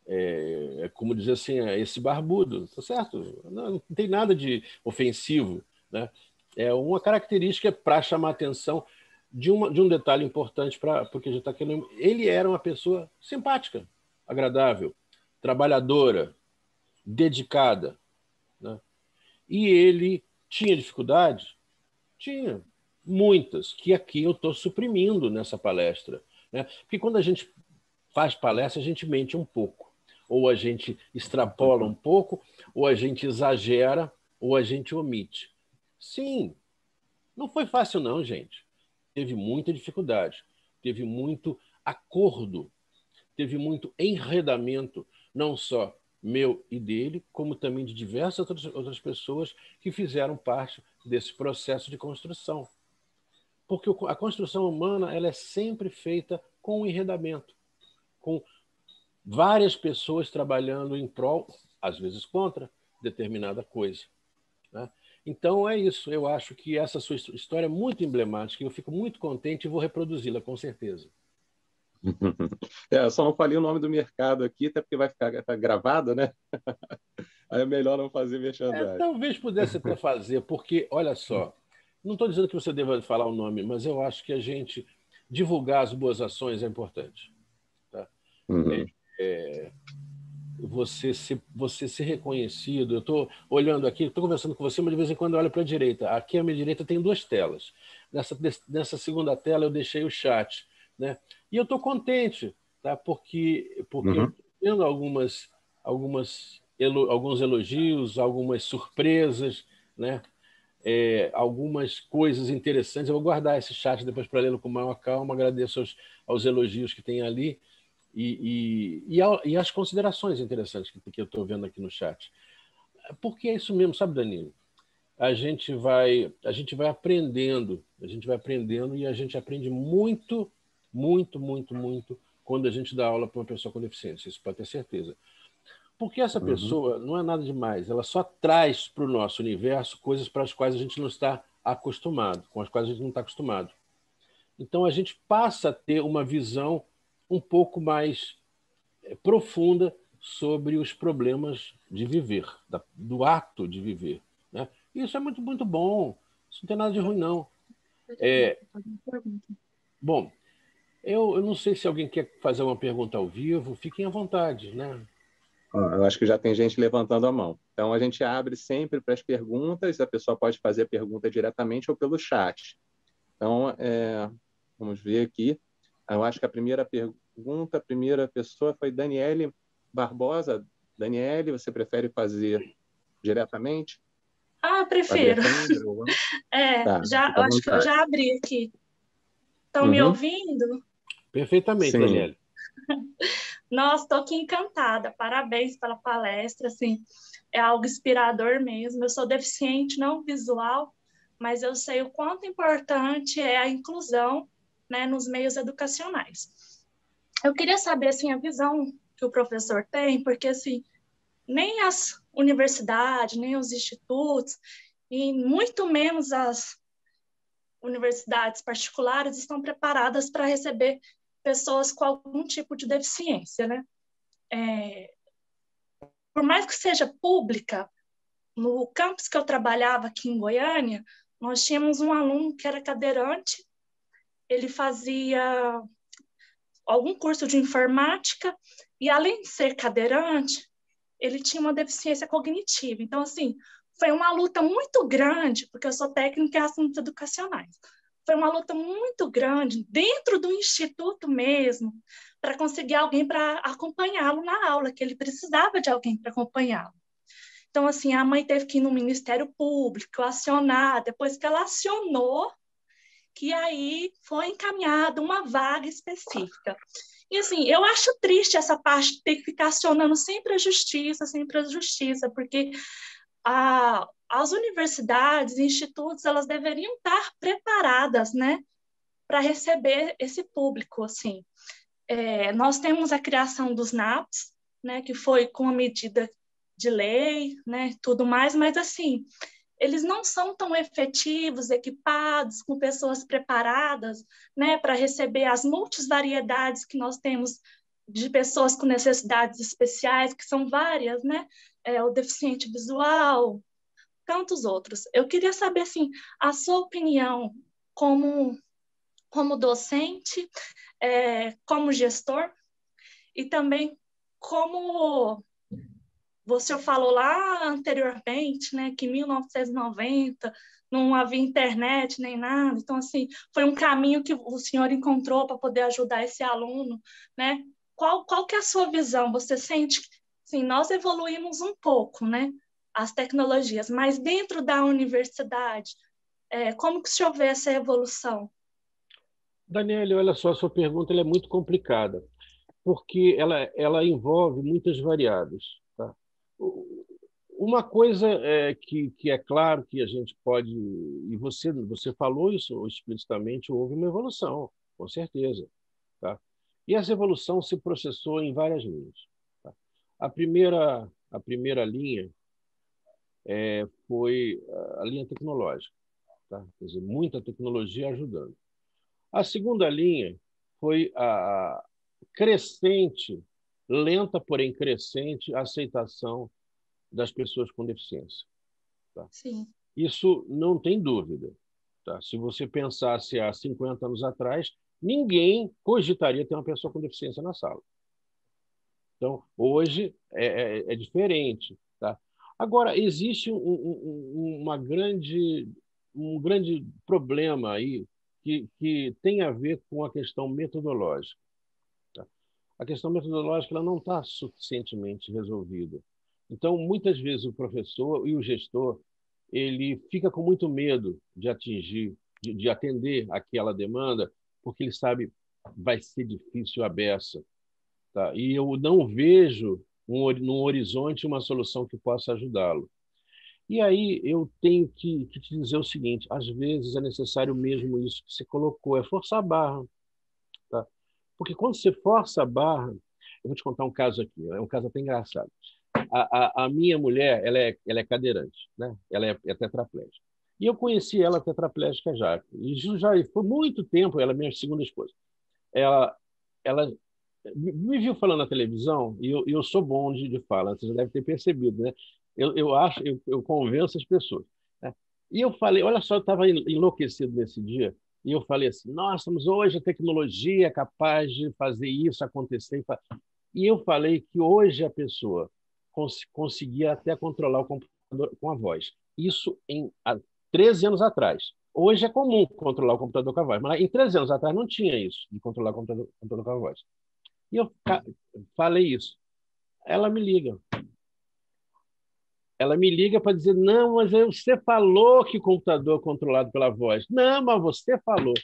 [SPEAKER 2] É como dizer assim, esse barbudo, tá certo? Não tem nada de ofensivo, né? É uma característica para chamar a atenção de um detalhe importante porque a gente está querendo. Ele era uma pessoa simpática, agradável, trabalhadora, dedicada, né? E ele tinha dificuldade? Tinha, muitas, que aqui eu estou suprimindo nessa palestra, né? Porque quando a gente faz palestra, a gente mente um pouco. Ou a gente extrapola um pouco, ou a gente exagera, ou a gente omite. Sim, não foi fácil não, gente. Teve muita dificuldade, teve muito acordo, teve muito enredamento, não só meu e dele, como também de diversas outras pessoas que fizeram parte desse processo de construção. Porque a construção humana ela é sempre feita com um enredamento, com várias pessoas trabalhando em prol, às vezes contra, determinada coisa. Né? Então é isso. Eu acho que essa sua história é muito emblemática e eu fico muito contente e vou reproduzi-la, com certeza.
[SPEAKER 1] Eu só não falei o nome do mercado aqui, até porque vai ficar gravado, né? Aí é melhor não fazer merchandising.
[SPEAKER 2] Talvez pudesse até fazer, porque, olha só, não estou dizendo que você deva falar o nome, mas eu acho que a gente divulgar as boas ações é importante. Tá? Você ser reconhecido. Eu estou olhando aqui, estou conversando com você, mas de vez em quando eu olho para a direita. Aqui à minha direita tem duas telas. Nessa segunda tela eu deixei o chat. Né? E eu estou contente, tá? Porque eu estou tendo alguns elogios, algumas surpresas, né? Algumas coisas interessantes. Eu vou guardar esse chat depois para lê-lo com maior calma. Agradeço aos elogios que tem ali. E as considerações interessantes que eu estou vendo aqui no chat. Porque é isso mesmo, sabe, Danilo? A gente vai aprendendo e a gente aprende muito, muito, muito, muito quando a gente dá aula para uma pessoa com deficiência, isso pode ter certeza. Porque essa pessoa não é nada demais, ela só traz para o nosso universo coisas para as quais a gente não está acostumado, com as quais a gente não está acostumado. Então a gente passa a ter uma visão um pouco mais profunda sobre os problemas de viver, do ato de viver. Né? E isso é muito, muito bom. Isso não tem nada de ruim, não. Bom, eu não sei se alguém quer fazer uma pergunta ao vivo. Fiquem à vontade, né?
[SPEAKER 1] Eu acho que já tem gente levantando a mão. Então, a gente abre sempre para as perguntas. A pessoa pode fazer a pergunta diretamente ou pelo chat. Então, vamos ver aqui. Eu acho que a primeira pergunta, a primeira pessoa foi Daniele Barbosa. Daniele, você prefere fazer diretamente?
[SPEAKER 8] Prefiro.
[SPEAKER 1] Tá,
[SPEAKER 8] eu acho que eu já abri aqui. Estão me ouvindo?
[SPEAKER 2] Perfeitamente,
[SPEAKER 1] Sim.
[SPEAKER 2] Daniele.
[SPEAKER 8] Nossa, estou aqui encantada. Parabéns pela palestra. Assim, é algo inspirador mesmo. Eu sou deficiente não visual, mas eu sei o quanto importante é a inclusão, né, nos meios educacionais. Eu queria saber assim, a visão que o professor tem, porque assim, nem as universidades, nem os institutos, e muito menos as universidades particulares estão preparadas para receber pessoas com algum tipo de deficiência, né? Por mais que seja pública, no campus que eu trabalhava aqui em Goiânia, nós tínhamos um aluno que era cadeirante, ele fazia algum curso de informática, e além de ser cadeirante, ele tinha uma deficiência cognitiva. Então, assim, foi uma luta muito grande, porque eu sou técnica em assuntos educacionais. Foi uma luta muito grande dentro do instituto mesmo, para conseguir alguém para acompanhá-lo na aula, que ele precisava de alguém para acompanhá-lo. Então, assim, a mãe teve que ir no Ministério Público, acionar, depois que ela acionou, que aí foi encaminhada uma vaga específica. E, assim, eu acho triste essa parte de ter que ficar acionando sempre a justiça, porque as universidades, institutos, elas deveriam estar preparadas, né, para receber esse público, assim. Nós temos a criação dos NAPs, né, que foi com a medida de lei, né, tudo mais, mas, assim, eles não são tão efetivos, equipados, com pessoas preparadas, né, para receber as multivariedades que nós temos de pessoas com necessidades especiais, que são várias, né, o deficiente visual, tantos outros. Eu queria saber, assim, a sua opinião como docente, como gestor, e também como você falou lá anteriormente, né, que em 1990 não havia internet nem nada. Então, assim, foi um caminho que o senhor encontrou para poder ajudar esse aluno, né? Qual que é a sua visão? Você sente que, assim, nós evoluímos um pouco, né, as tecnologias, mas dentro da universidade, como que o senhor vê essa evolução?
[SPEAKER 2] Daniele, olha só, a sua pergunta ela é muito complicada, porque ela envolve muitas variáveis. Tá? Uma coisa que é claro que a gente pode, e você falou isso explicitamente, houve uma evolução, com certeza. Tá? E essa evolução se processou em várias linhas. Tá? A primeira linha foi a linha tecnológica. Tá? Quer dizer, muita tecnologia ajudando. A segunda linha foi a crescente, lenta, porém crescente, aceitação das pessoas com deficiência. Tá?
[SPEAKER 8] Sim.
[SPEAKER 2] Isso não tem dúvida. Tá? Se você pensasse há 50 anos atrás, ninguém cogitaria ter uma pessoa com deficiência na sala. Então, hoje é diferente. Tá? Agora, existe um grande problema aí que tem a ver com a questão metodológica. Tá? A questão metodológica ela não está suficientemente resolvida. Então, muitas vezes o professor e o gestor ele fica com muito medo de atingir, de atender aquela demanda, porque ele sabe vai ser difícil a beça. Tá? E eu não vejo num horizonte uma solução que possa ajudá-lo. E aí eu tenho que te dizer o seguinte, às vezes é necessário mesmo isso que você colocou, é forçar a barra. Tá? Porque quando você força a barra, eu vou te contar um caso aqui, é um caso até engraçado. A minha mulher, ela é cadeirante, né? Ela é tetraplégica. E eu conheci ela tetraplégica já. E já foi muito tempo, ela é minha segunda esposa. Ela me viu falando na televisão, e eu sou bom de fala, você já deve ter percebido, né? Eu convenço as pessoas. Né? E eu falei, olha só, eu estava enlouquecido nesse dia, e eu falei assim, nossa, mas hoje a tecnologia é capaz de fazer isso acontecer. E eu falei que hoje a pessoa conseguia até controlar o computador com a voz. Isso há 13 anos atrás. Hoje é comum controlar o computador com a voz, mas em 13 anos atrás não tinha isso, de controlar o computador com a voz. E eu falei isso. Ela me liga. Ela me liga para dizer, não, mas você falou que o computador é controlado pela voz. Não, mas você falou.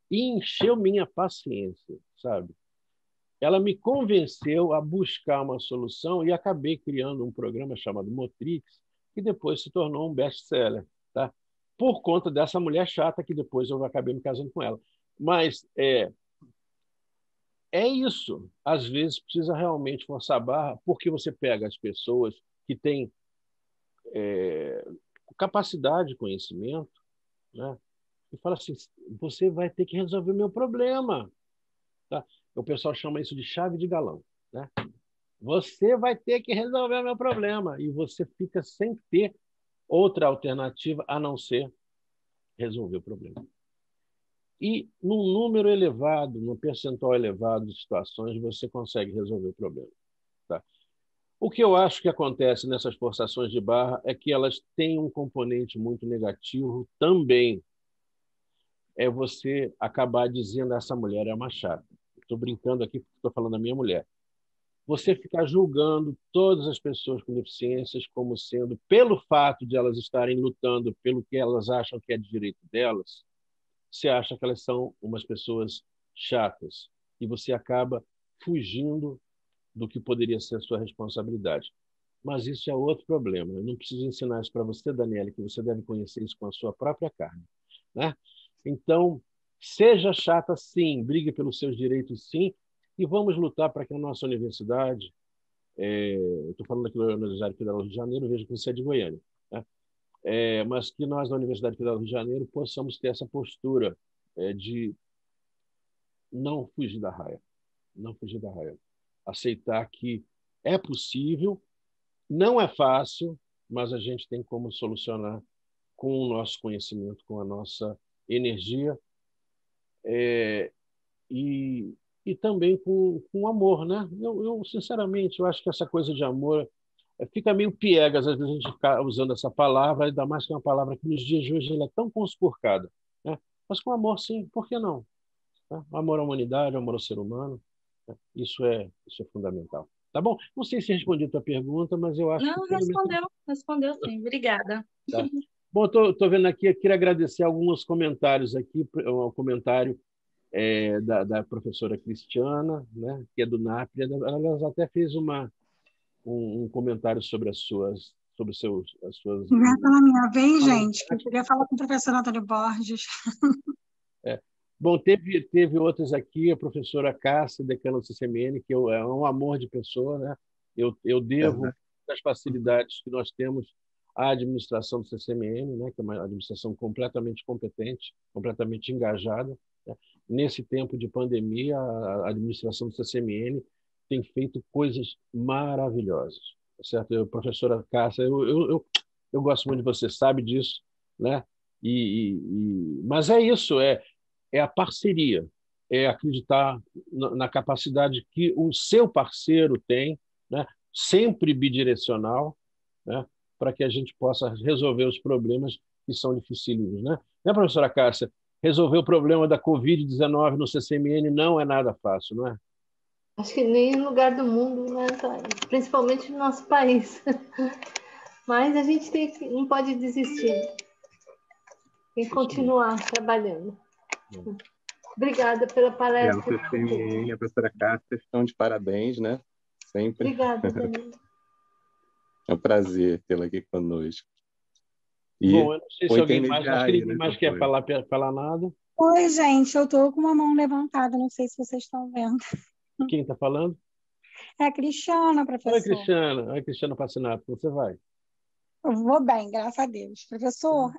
[SPEAKER 2] E encheu minha paciência, sabe? Ela me convenceu a buscar uma solução e acabei criando um programa chamado Motrix, que depois se tornou um best-seller, tá? Por conta dessa mulher chata que depois eu acabei me casando com ela. Mas é isso. Às vezes precisa realmente forçar a barra, porque você pega as pessoas que têm capacidade, conhecimento, né? E fala assim, você vai ter que resolver o meu problema. Tá? O pessoal chama isso de chave de galão. Né? Você vai ter que resolver o meu problema. E você fica sem ter outra alternativa a não ser resolver o problema. E num número elevado, num percentual elevado de situações, você consegue resolver o problema. Tá? O que eu acho que acontece nessas forçações de barra é que elas têm um componente muito negativo também. É você acabar dizendo essa mulher é uma chata. Estou brincando aqui porque estou falando da minha mulher. Você ficar julgando todas as pessoas com deficiências como sendo, pelo fato de elas estarem lutando pelo que elas acham que é de direito delas, você acha que elas são umas pessoas chatas e você acaba fugindo do que poderia ser a sua responsabilidade. Mas isso é outro problema. Eu não preciso ensinar isso para você, Daniela, que você deve conhecer isso com a sua própria carne, né? Então, seja chata sim, brigue pelos seus direitos sim, e vamos lutar para que a nossa universidade, eu estou falando aqui da Universidade Federal do Rio de Janeiro, vejo que você é de Goiânia, né? Mas que nós, da Universidade Federal do Rio de Janeiro, possamos ter essa postura de não fugir da raia, não fugir da raia. Aceitar que é possível, não é fácil, mas a gente tem como solucionar com o nosso conhecimento, com a nossa energia e também com amor, né? Eu, sinceramente, eu acho que essa coisa de amor fica meio piegas, às vezes a gente fica usando essa palavra, ainda mais que é uma palavra que nos dias de hoje ela é tão conspurcada, né? Mas com amor, sim, por que não? Tá? Amor à humanidade, amor ao ser humano, né? Isso é fundamental. Tá bom? Não sei se respondi a tua pergunta, mas eu acho
[SPEAKER 8] Não,
[SPEAKER 2] que...
[SPEAKER 8] respondeu sim. Obrigada.
[SPEAKER 2] Tá. Bom, estou vendo aqui, eu queria agradecer alguns comentários aqui, um comentário da professora Cristiana, né, que é do NAPRE. Ela até fez um comentário sobre as suas...
[SPEAKER 9] Não é pela minha vez, gente, que eu queria falar com o professor Antônio Borges.
[SPEAKER 2] Bom, teve outras aqui, a professora Cássia, decana do CCMN, que é um amor de pessoa, né? Eu devo das facilidades que nós temos à administração do CCMN, né? Que é uma administração completamente competente, completamente engajada, né? Nesse tempo de pandemia, a administração do CCMN tem feito coisas maravilhosas, certo? Professora Cássia, eu gosto muito de você, sabe disso, né? Mas é isso, é a parceria, é acreditar na capacidade que o seu parceiro tem, né? Sempre bidirecional, né? Para que a gente possa resolver os problemas que são dificílimos, né? Né, professora Cássia? Resolver o problema da Covid-19 no CCMN não é nada fácil, não é?
[SPEAKER 10] Acho que nem em lugar do mundo, né? Principalmente no nosso país. Mas a gente não pode desistir. Tem que continuar trabalhando. Obrigada pela palestra.
[SPEAKER 1] O CCMN e a professora Cássia estão de parabéns, né? Sempre.
[SPEAKER 10] Obrigada, Danilo.
[SPEAKER 1] É um prazer tê-la aqui conosco.
[SPEAKER 2] Bom, eu não sei se alguém mais quer falar nada.
[SPEAKER 9] Oi, gente, eu estou com uma mão levantada, não sei se vocês estão vendo.
[SPEAKER 2] Quem está falando?
[SPEAKER 9] É a Cristiana, professor.
[SPEAKER 2] Oi, Cristiana. Oi, Cristiana Passinato. Você vai?
[SPEAKER 9] Eu vou bem, graças a Deus. Professor,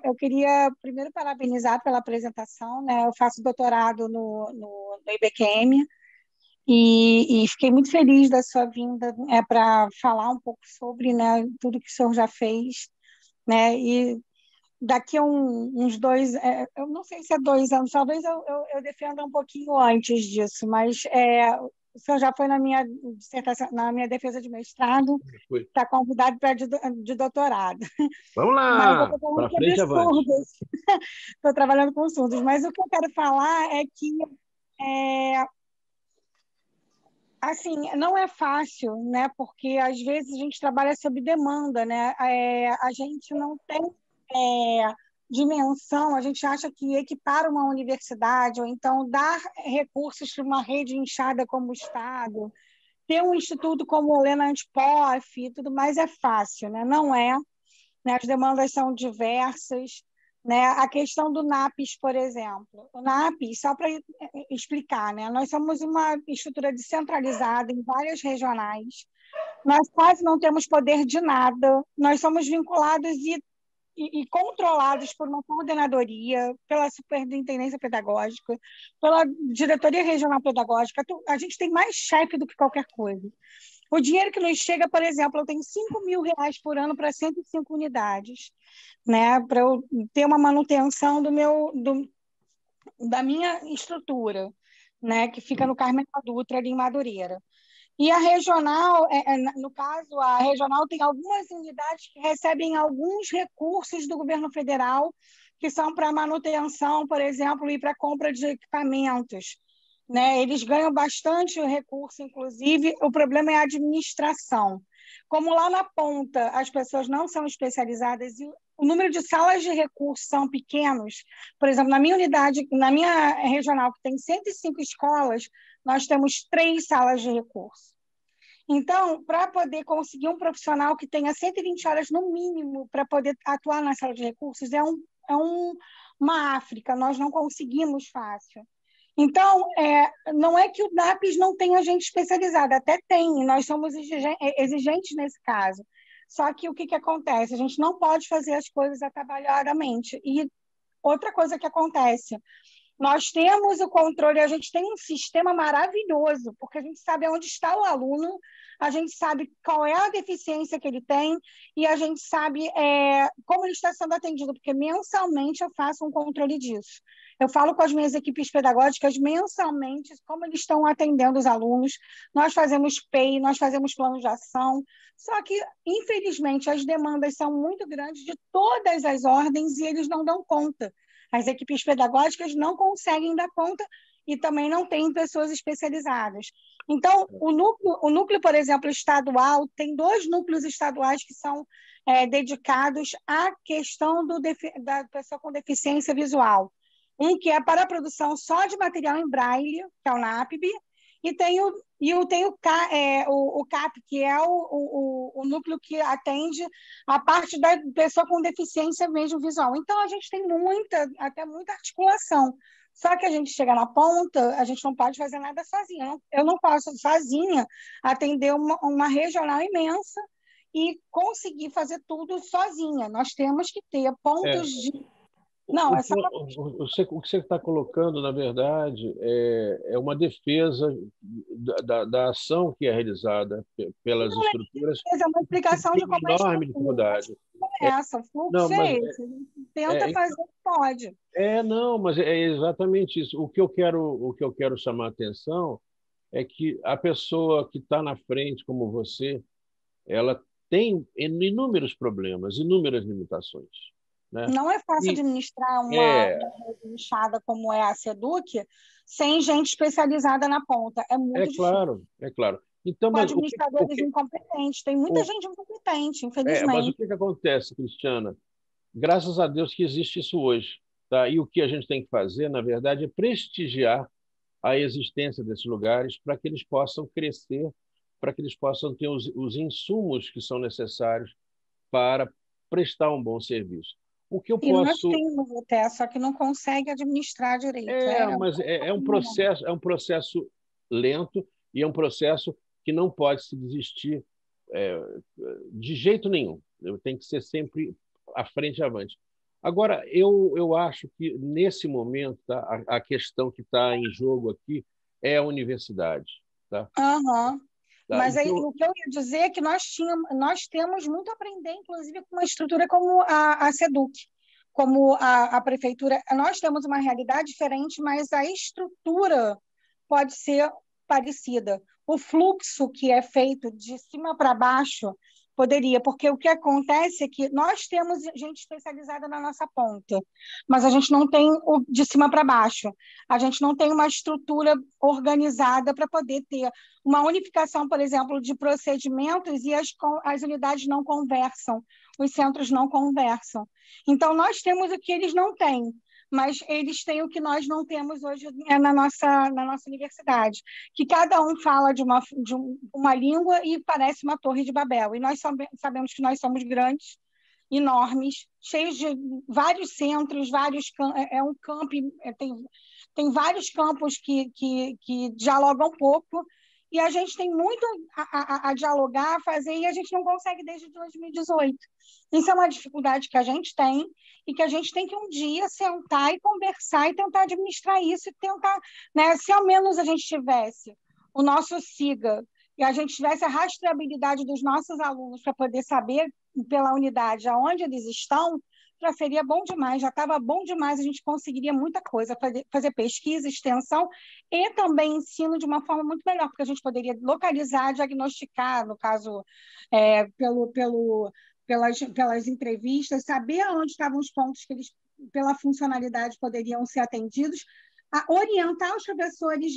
[SPEAKER 9] eu queria primeiro parabenizar pela apresentação, né? Eu faço doutorado no IBQM e fiquei muito feliz da sua vinda para falar um pouco sobre, né, tudo que o senhor já fez, né? E daqui a uns 2, eu não sei se é 2 anos, talvez eu defenda um pouquinho antes disso, mas o senhor já foi na minha dissertação, na minha defesa de mestrado, está convidado para de doutorado.
[SPEAKER 2] Vamos lá, para frente avante.
[SPEAKER 9] Estou trabalhando com surdos, mas o que eu quero falar é que assim, não é fácil, né? Porque às vezes a gente trabalha sob demanda, né? A gente não tem dimensão, a gente acha que equipar uma universidade ou então dar recursos para uma rede inchada como o Estado, ter um instituto como o Helena Antipoff e tudo mais é fácil, né? Não é, né? As demandas são diversas, né? A questão do NAPES, por exemplo. O NAPES, só para explicar, né? Nós somos uma estrutura descentralizada em várias regionais, nós quase não temos poder de nada, nós somos vinculados e controlados por uma coordenadoria, pela superintendência pedagógica, pela diretoria regional pedagógica. A gente tem mais chefe do que qualquer coisa. O dinheiro que nos chega, por exemplo, eu tenho R$5.000 por ano para 105 unidades, né, para eu ter uma manutenção da minha estrutura, né, que fica no Carmen da Dutra, ali em Madureira. E a regional, no caso, a regional tem algumas unidades que recebem alguns recursos do governo federal, que são para manutenção, por exemplo, e para compra de equipamentos, né? Eles ganham bastante recurso, inclusive, o problema é a administração. Como lá na ponta as pessoas não são especializadas e o número de salas de recursos são pequenos, por exemplo, na minha unidade, na minha regional, que tem 105 escolas, nós temos 3 salas de recursos. Então, para poder conseguir um profissional que tenha 120 horas no mínimo para poder atuar na sala de recursos, uma África, nós não conseguimos fácil. Então, não é que o DAPS não tenha gente especializada, até tem, nós somos exigentes nesse caso. Só que o que acontece? A gente não pode fazer as coisas atabalhadamente. E outra coisa que acontece, nós temos o controle, a gente tem um sistema maravilhoso, porque a gente sabe onde está o aluno, a gente sabe qual é a deficiência que ele tem e a gente sabe como ele está sendo atendido, porque mensalmente eu faço um controle disso. Eu falo com as minhas equipes pedagógicas mensalmente como eles estão atendendo os alunos, nós fazemos PEI, nós fazemos plano de ação, só que, infelizmente, as demandas são muito grandes de todas as ordens e eles não dão conta. As equipes pedagógicas não conseguem dar conta e também não têm pessoas especializadas. Então, o núcleo, por exemplo, estadual, tem 2 núcleos estaduais que são dedicados à questão da pessoa com deficiência visual. Um que é para a produção só de material em braille, que é o NAPB, e tem o CAP, que é o núcleo que atende a parte da pessoa com deficiência mesmo visual. Então, a gente tem até muita articulação. Só que a gente chega na ponta, a gente não pode fazer nada sozinha. Eu não posso, sozinha, atender uma regional imensa e conseguir fazer tudo sozinha. Nós temos que ter pontos de... Não,
[SPEAKER 2] o que você está colocando, na verdade, é uma defesa da ação que é realizada pelas estruturas.
[SPEAKER 9] É uma explicação de como
[SPEAKER 2] enorme dificuldade.
[SPEAKER 9] O fluxo é esse. A gente tenta fazer o que pode.
[SPEAKER 2] Não, mas é exatamente isso. O que eu quero chamar a atenção é que a pessoa que está na frente, como você, ela tem inúmeros problemas, inúmeras limitações. Né?
[SPEAKER 9] Não é fácil administrar uma inchada como é a SEDUC sem gente especializada na ponta. É muito difícil.
[SPEAKER 2] É claro. Então,
[SPEAKER 9] com administradores incompetentes. Tem muita gente incompetente, infelizmente.
[SPEAKER 2] Mas o que acontece, Cristiana? Graças a Deus que existe isso hoje. Tá? E o que a gente tem que fazer, na verdade, é prestigiar a existência desses lugares para que eles possam crescer, para que eles possam ter os insumos que são necessários para prestar um bom serviço. O que eu posso...
[SPEAKER 9] nós temos até, só que não consegue administrar direito.
[SPEAKER 2] Mas é um processo lento e é um processo que não pode se desistir de jeito nenhum. Tem que ser sempre à frente e avante. Agora, eu acho que, nesse momento, tá, a questão que está em jogo aqui é a universidade. Tá?
[SPEAKER 9] Tá? Mas aí, o que eu ia dizer é que nós temos muito a aprender, inclusive, com uma estrutura como a SEDUC, como a prefeitura. Nós temos uma realidade diferente, mas a estrutura pode ser parecida. O fluxo que é feito de cima para baixo poderia, porque o que acontece é que nós temos gente especializada na nossa ponta, mas a gente não tem o de cima para baixo. A gente não tem uma estrutura organizada para poder ter uma unificação, por exemplo, de procedimentos e as unidades não conversam, os centros não conversam. Então, nós temos o que eles não têm, mas eles têm o que nós não temos hoje na nossa universidade, que cada um fala de uma língua e parece uma torre de Babel. E nós sabemos que nós somos grandes, enormes, cheios de vários centros, tem vários campos que dialogam pouco, e a gente tem muito a dialogar, a fazer, e a gente não consegue desde 2018. Isso é uma dificuldade que a gente tem e que a gente tem que um dia sentar e conversar e tentar administrar isso e tentar, né, se ao menos a gente tivesse o nosso SIGA e a gente tivesse a rastreabilidade dos nossos alunos para poder saber pela unidade aonde eles estão, já seria bom demais, já estava bom demais, a gente conseguiria muita coisa, fazer pesquisa, extensão e também ensino de uma forma muito melhor, porque a gente poderia localizar, diagnosticar, no caso, pelas entrevistas, saber onde estavam os pontos que eles, pela funcionalidade, poderiam ser atendidos, a orientar os professores,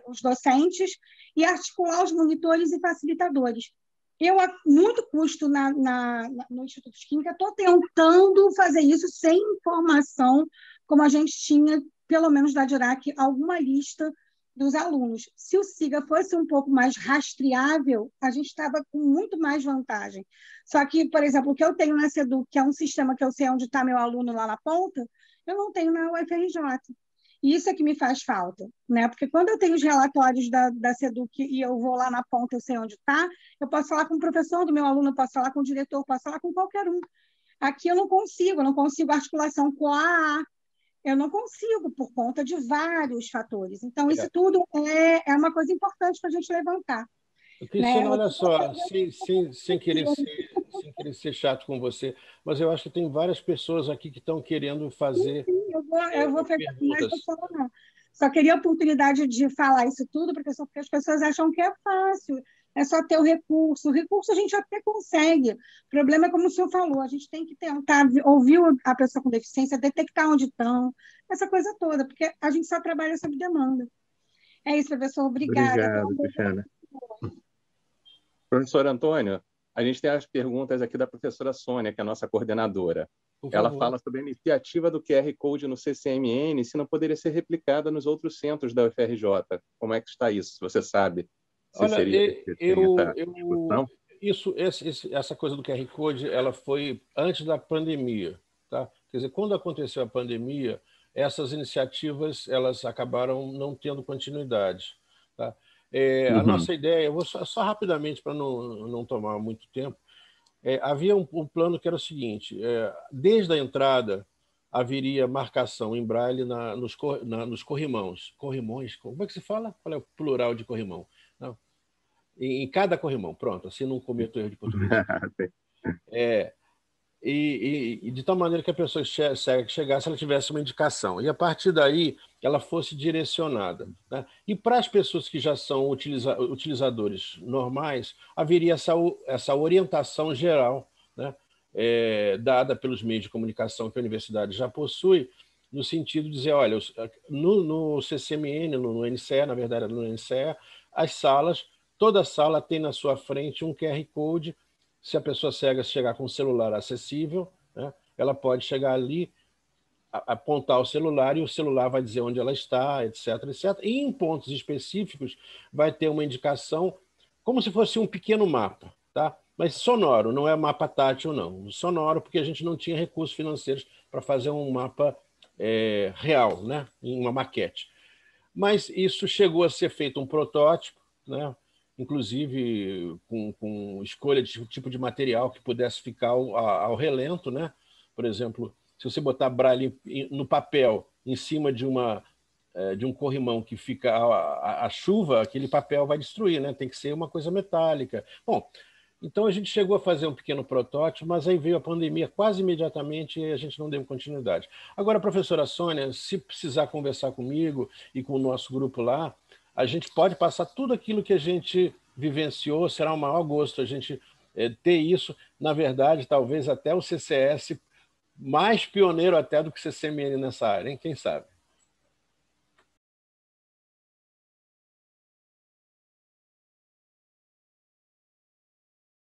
[SPEAKER 9] os docentes e articular os monitores e facilitadores. Eu, a muito custo no Instituto de Química, estou tentando fazer isso sem informação, como a gente tinha, pelo menos da DIRAC, alguma lista dos alunos. Se o SIGA fosse um pouco mais rastreável, a gente estava com muito mais vantagem. Só que, por exemplo, o que eu tenho na SEDUC, que é um sistema que eu sei onde está meu aluno lá na ponta, eu não tenho na UFRJ. E isso é que me faz falta, né? Porque quando eu tenho os relatórios da SEDUC e eu vou lá na ponta, eu sei onde está, eu posso falar com o professor do meu aluno, eu posso falar com o diretor, eu posso falar com qualquer um. Aqui eu não consigo articulação com a AA, eu não consigo por conta de vários fatores. Então, isso tudo é uma coisa importante para a gente levantar.
[SPEAKER 2] Cristina, né? Olha só, sem querer ser chato com você, mas eu acho que tem várias pessoas aqui que estão querendo fazer.
[SPEAKER 9] Sim, eu vou pegar mais pessoas, não. Só queria a oportunidade de falar isso tudo, porque as pessoas acham que é fácil, é só ter o recurso. O recurso a gente até consegue. O problema é como o senhor falou, a gente tem que tentar ouvir a pessoa com deficiência, detectar onde estão, essa coisa toda, porque a gente só trabalha sob demanda. É isso, professor. Obrigada.
[SPEAKER 1] Obrigado, Cristiana. Professor Antônio, a gente tem as perguntas aqui da professora Sônia, que é a nossa coordenadora. Ela fala sobre a iniciativa do QR Code no CCMN, se não poderia ser replicada nos outros centros da UFRJ. Como é que está isso? Você sabe?
[SPEAKER 2] Olha, essa coisa do QR Code, ela foi antes da pandemia, tá? Quer dizer, quando aconteceu a pandemia, essas iniciativas elas acabaram não tendo continuidade, tá? A nossa ideia, eu vou só rapidamente para não tomar muito tempo, havia um plano que era o seguinte: desde a entrada haveria marcação em braille nos corrimãos. Corrimões, como é que se fala? Qual é o plural de corrimão? Não. Em cada corrimão, pronto, assim não cometo erro de português. E de tal maneira que a pessoa chegasse, ela tivesse uma indicação. E a partir daí, ela fosse direcionada, né? E para as pessoas que já são utilizadores normais, haveria essa orientação geral, né? Dada pelos meios de comunicação que a universidade já possui, no sentido de dizer, olha, no CCMN, no NCE, na verdade, no NCE, as salas, toda sala tem na sua frente um QR Code. Se a pessoa cega chegar com um celular acessível, né, ela pode chegar ali, apontar o celular e o celular vai dizer onde ela está, etc, etc. E em pontos específicos vai ter uma indicação como se fosse um pequeno mapa, tá? Mas sonoro, não é mapa tátil, não. Sonoro, porque a gente não tinha recursos financeiros para fazer um mapa real, né, em uma maquete. Mas isso chegou a ser feito um protótipo, né? Inclusive com escolha de tipo de material que pudesse ficar ao relento, né? Por exemplo, se você botar braille no papel em cima de um corrimão que fica a chuva, aquele papel vai destruir, né? Tem que ser uma coisa metálica. Bom, então a gente chegou a fazer um pequeno protótipo, mas aí veio a pandemia quase imediatamente e a gente não deu continuidade. Agora, professora Sônia, se precisar conversar comigo e com o nosso grupo lá, a gente pode passar tudo aquilo que a gente vivenciou, será um maior gosto a gente ter isso. Na verdade, talvez até o CCS mais pioneiro até do que o CCMN nessa área, hein? Quem sabe?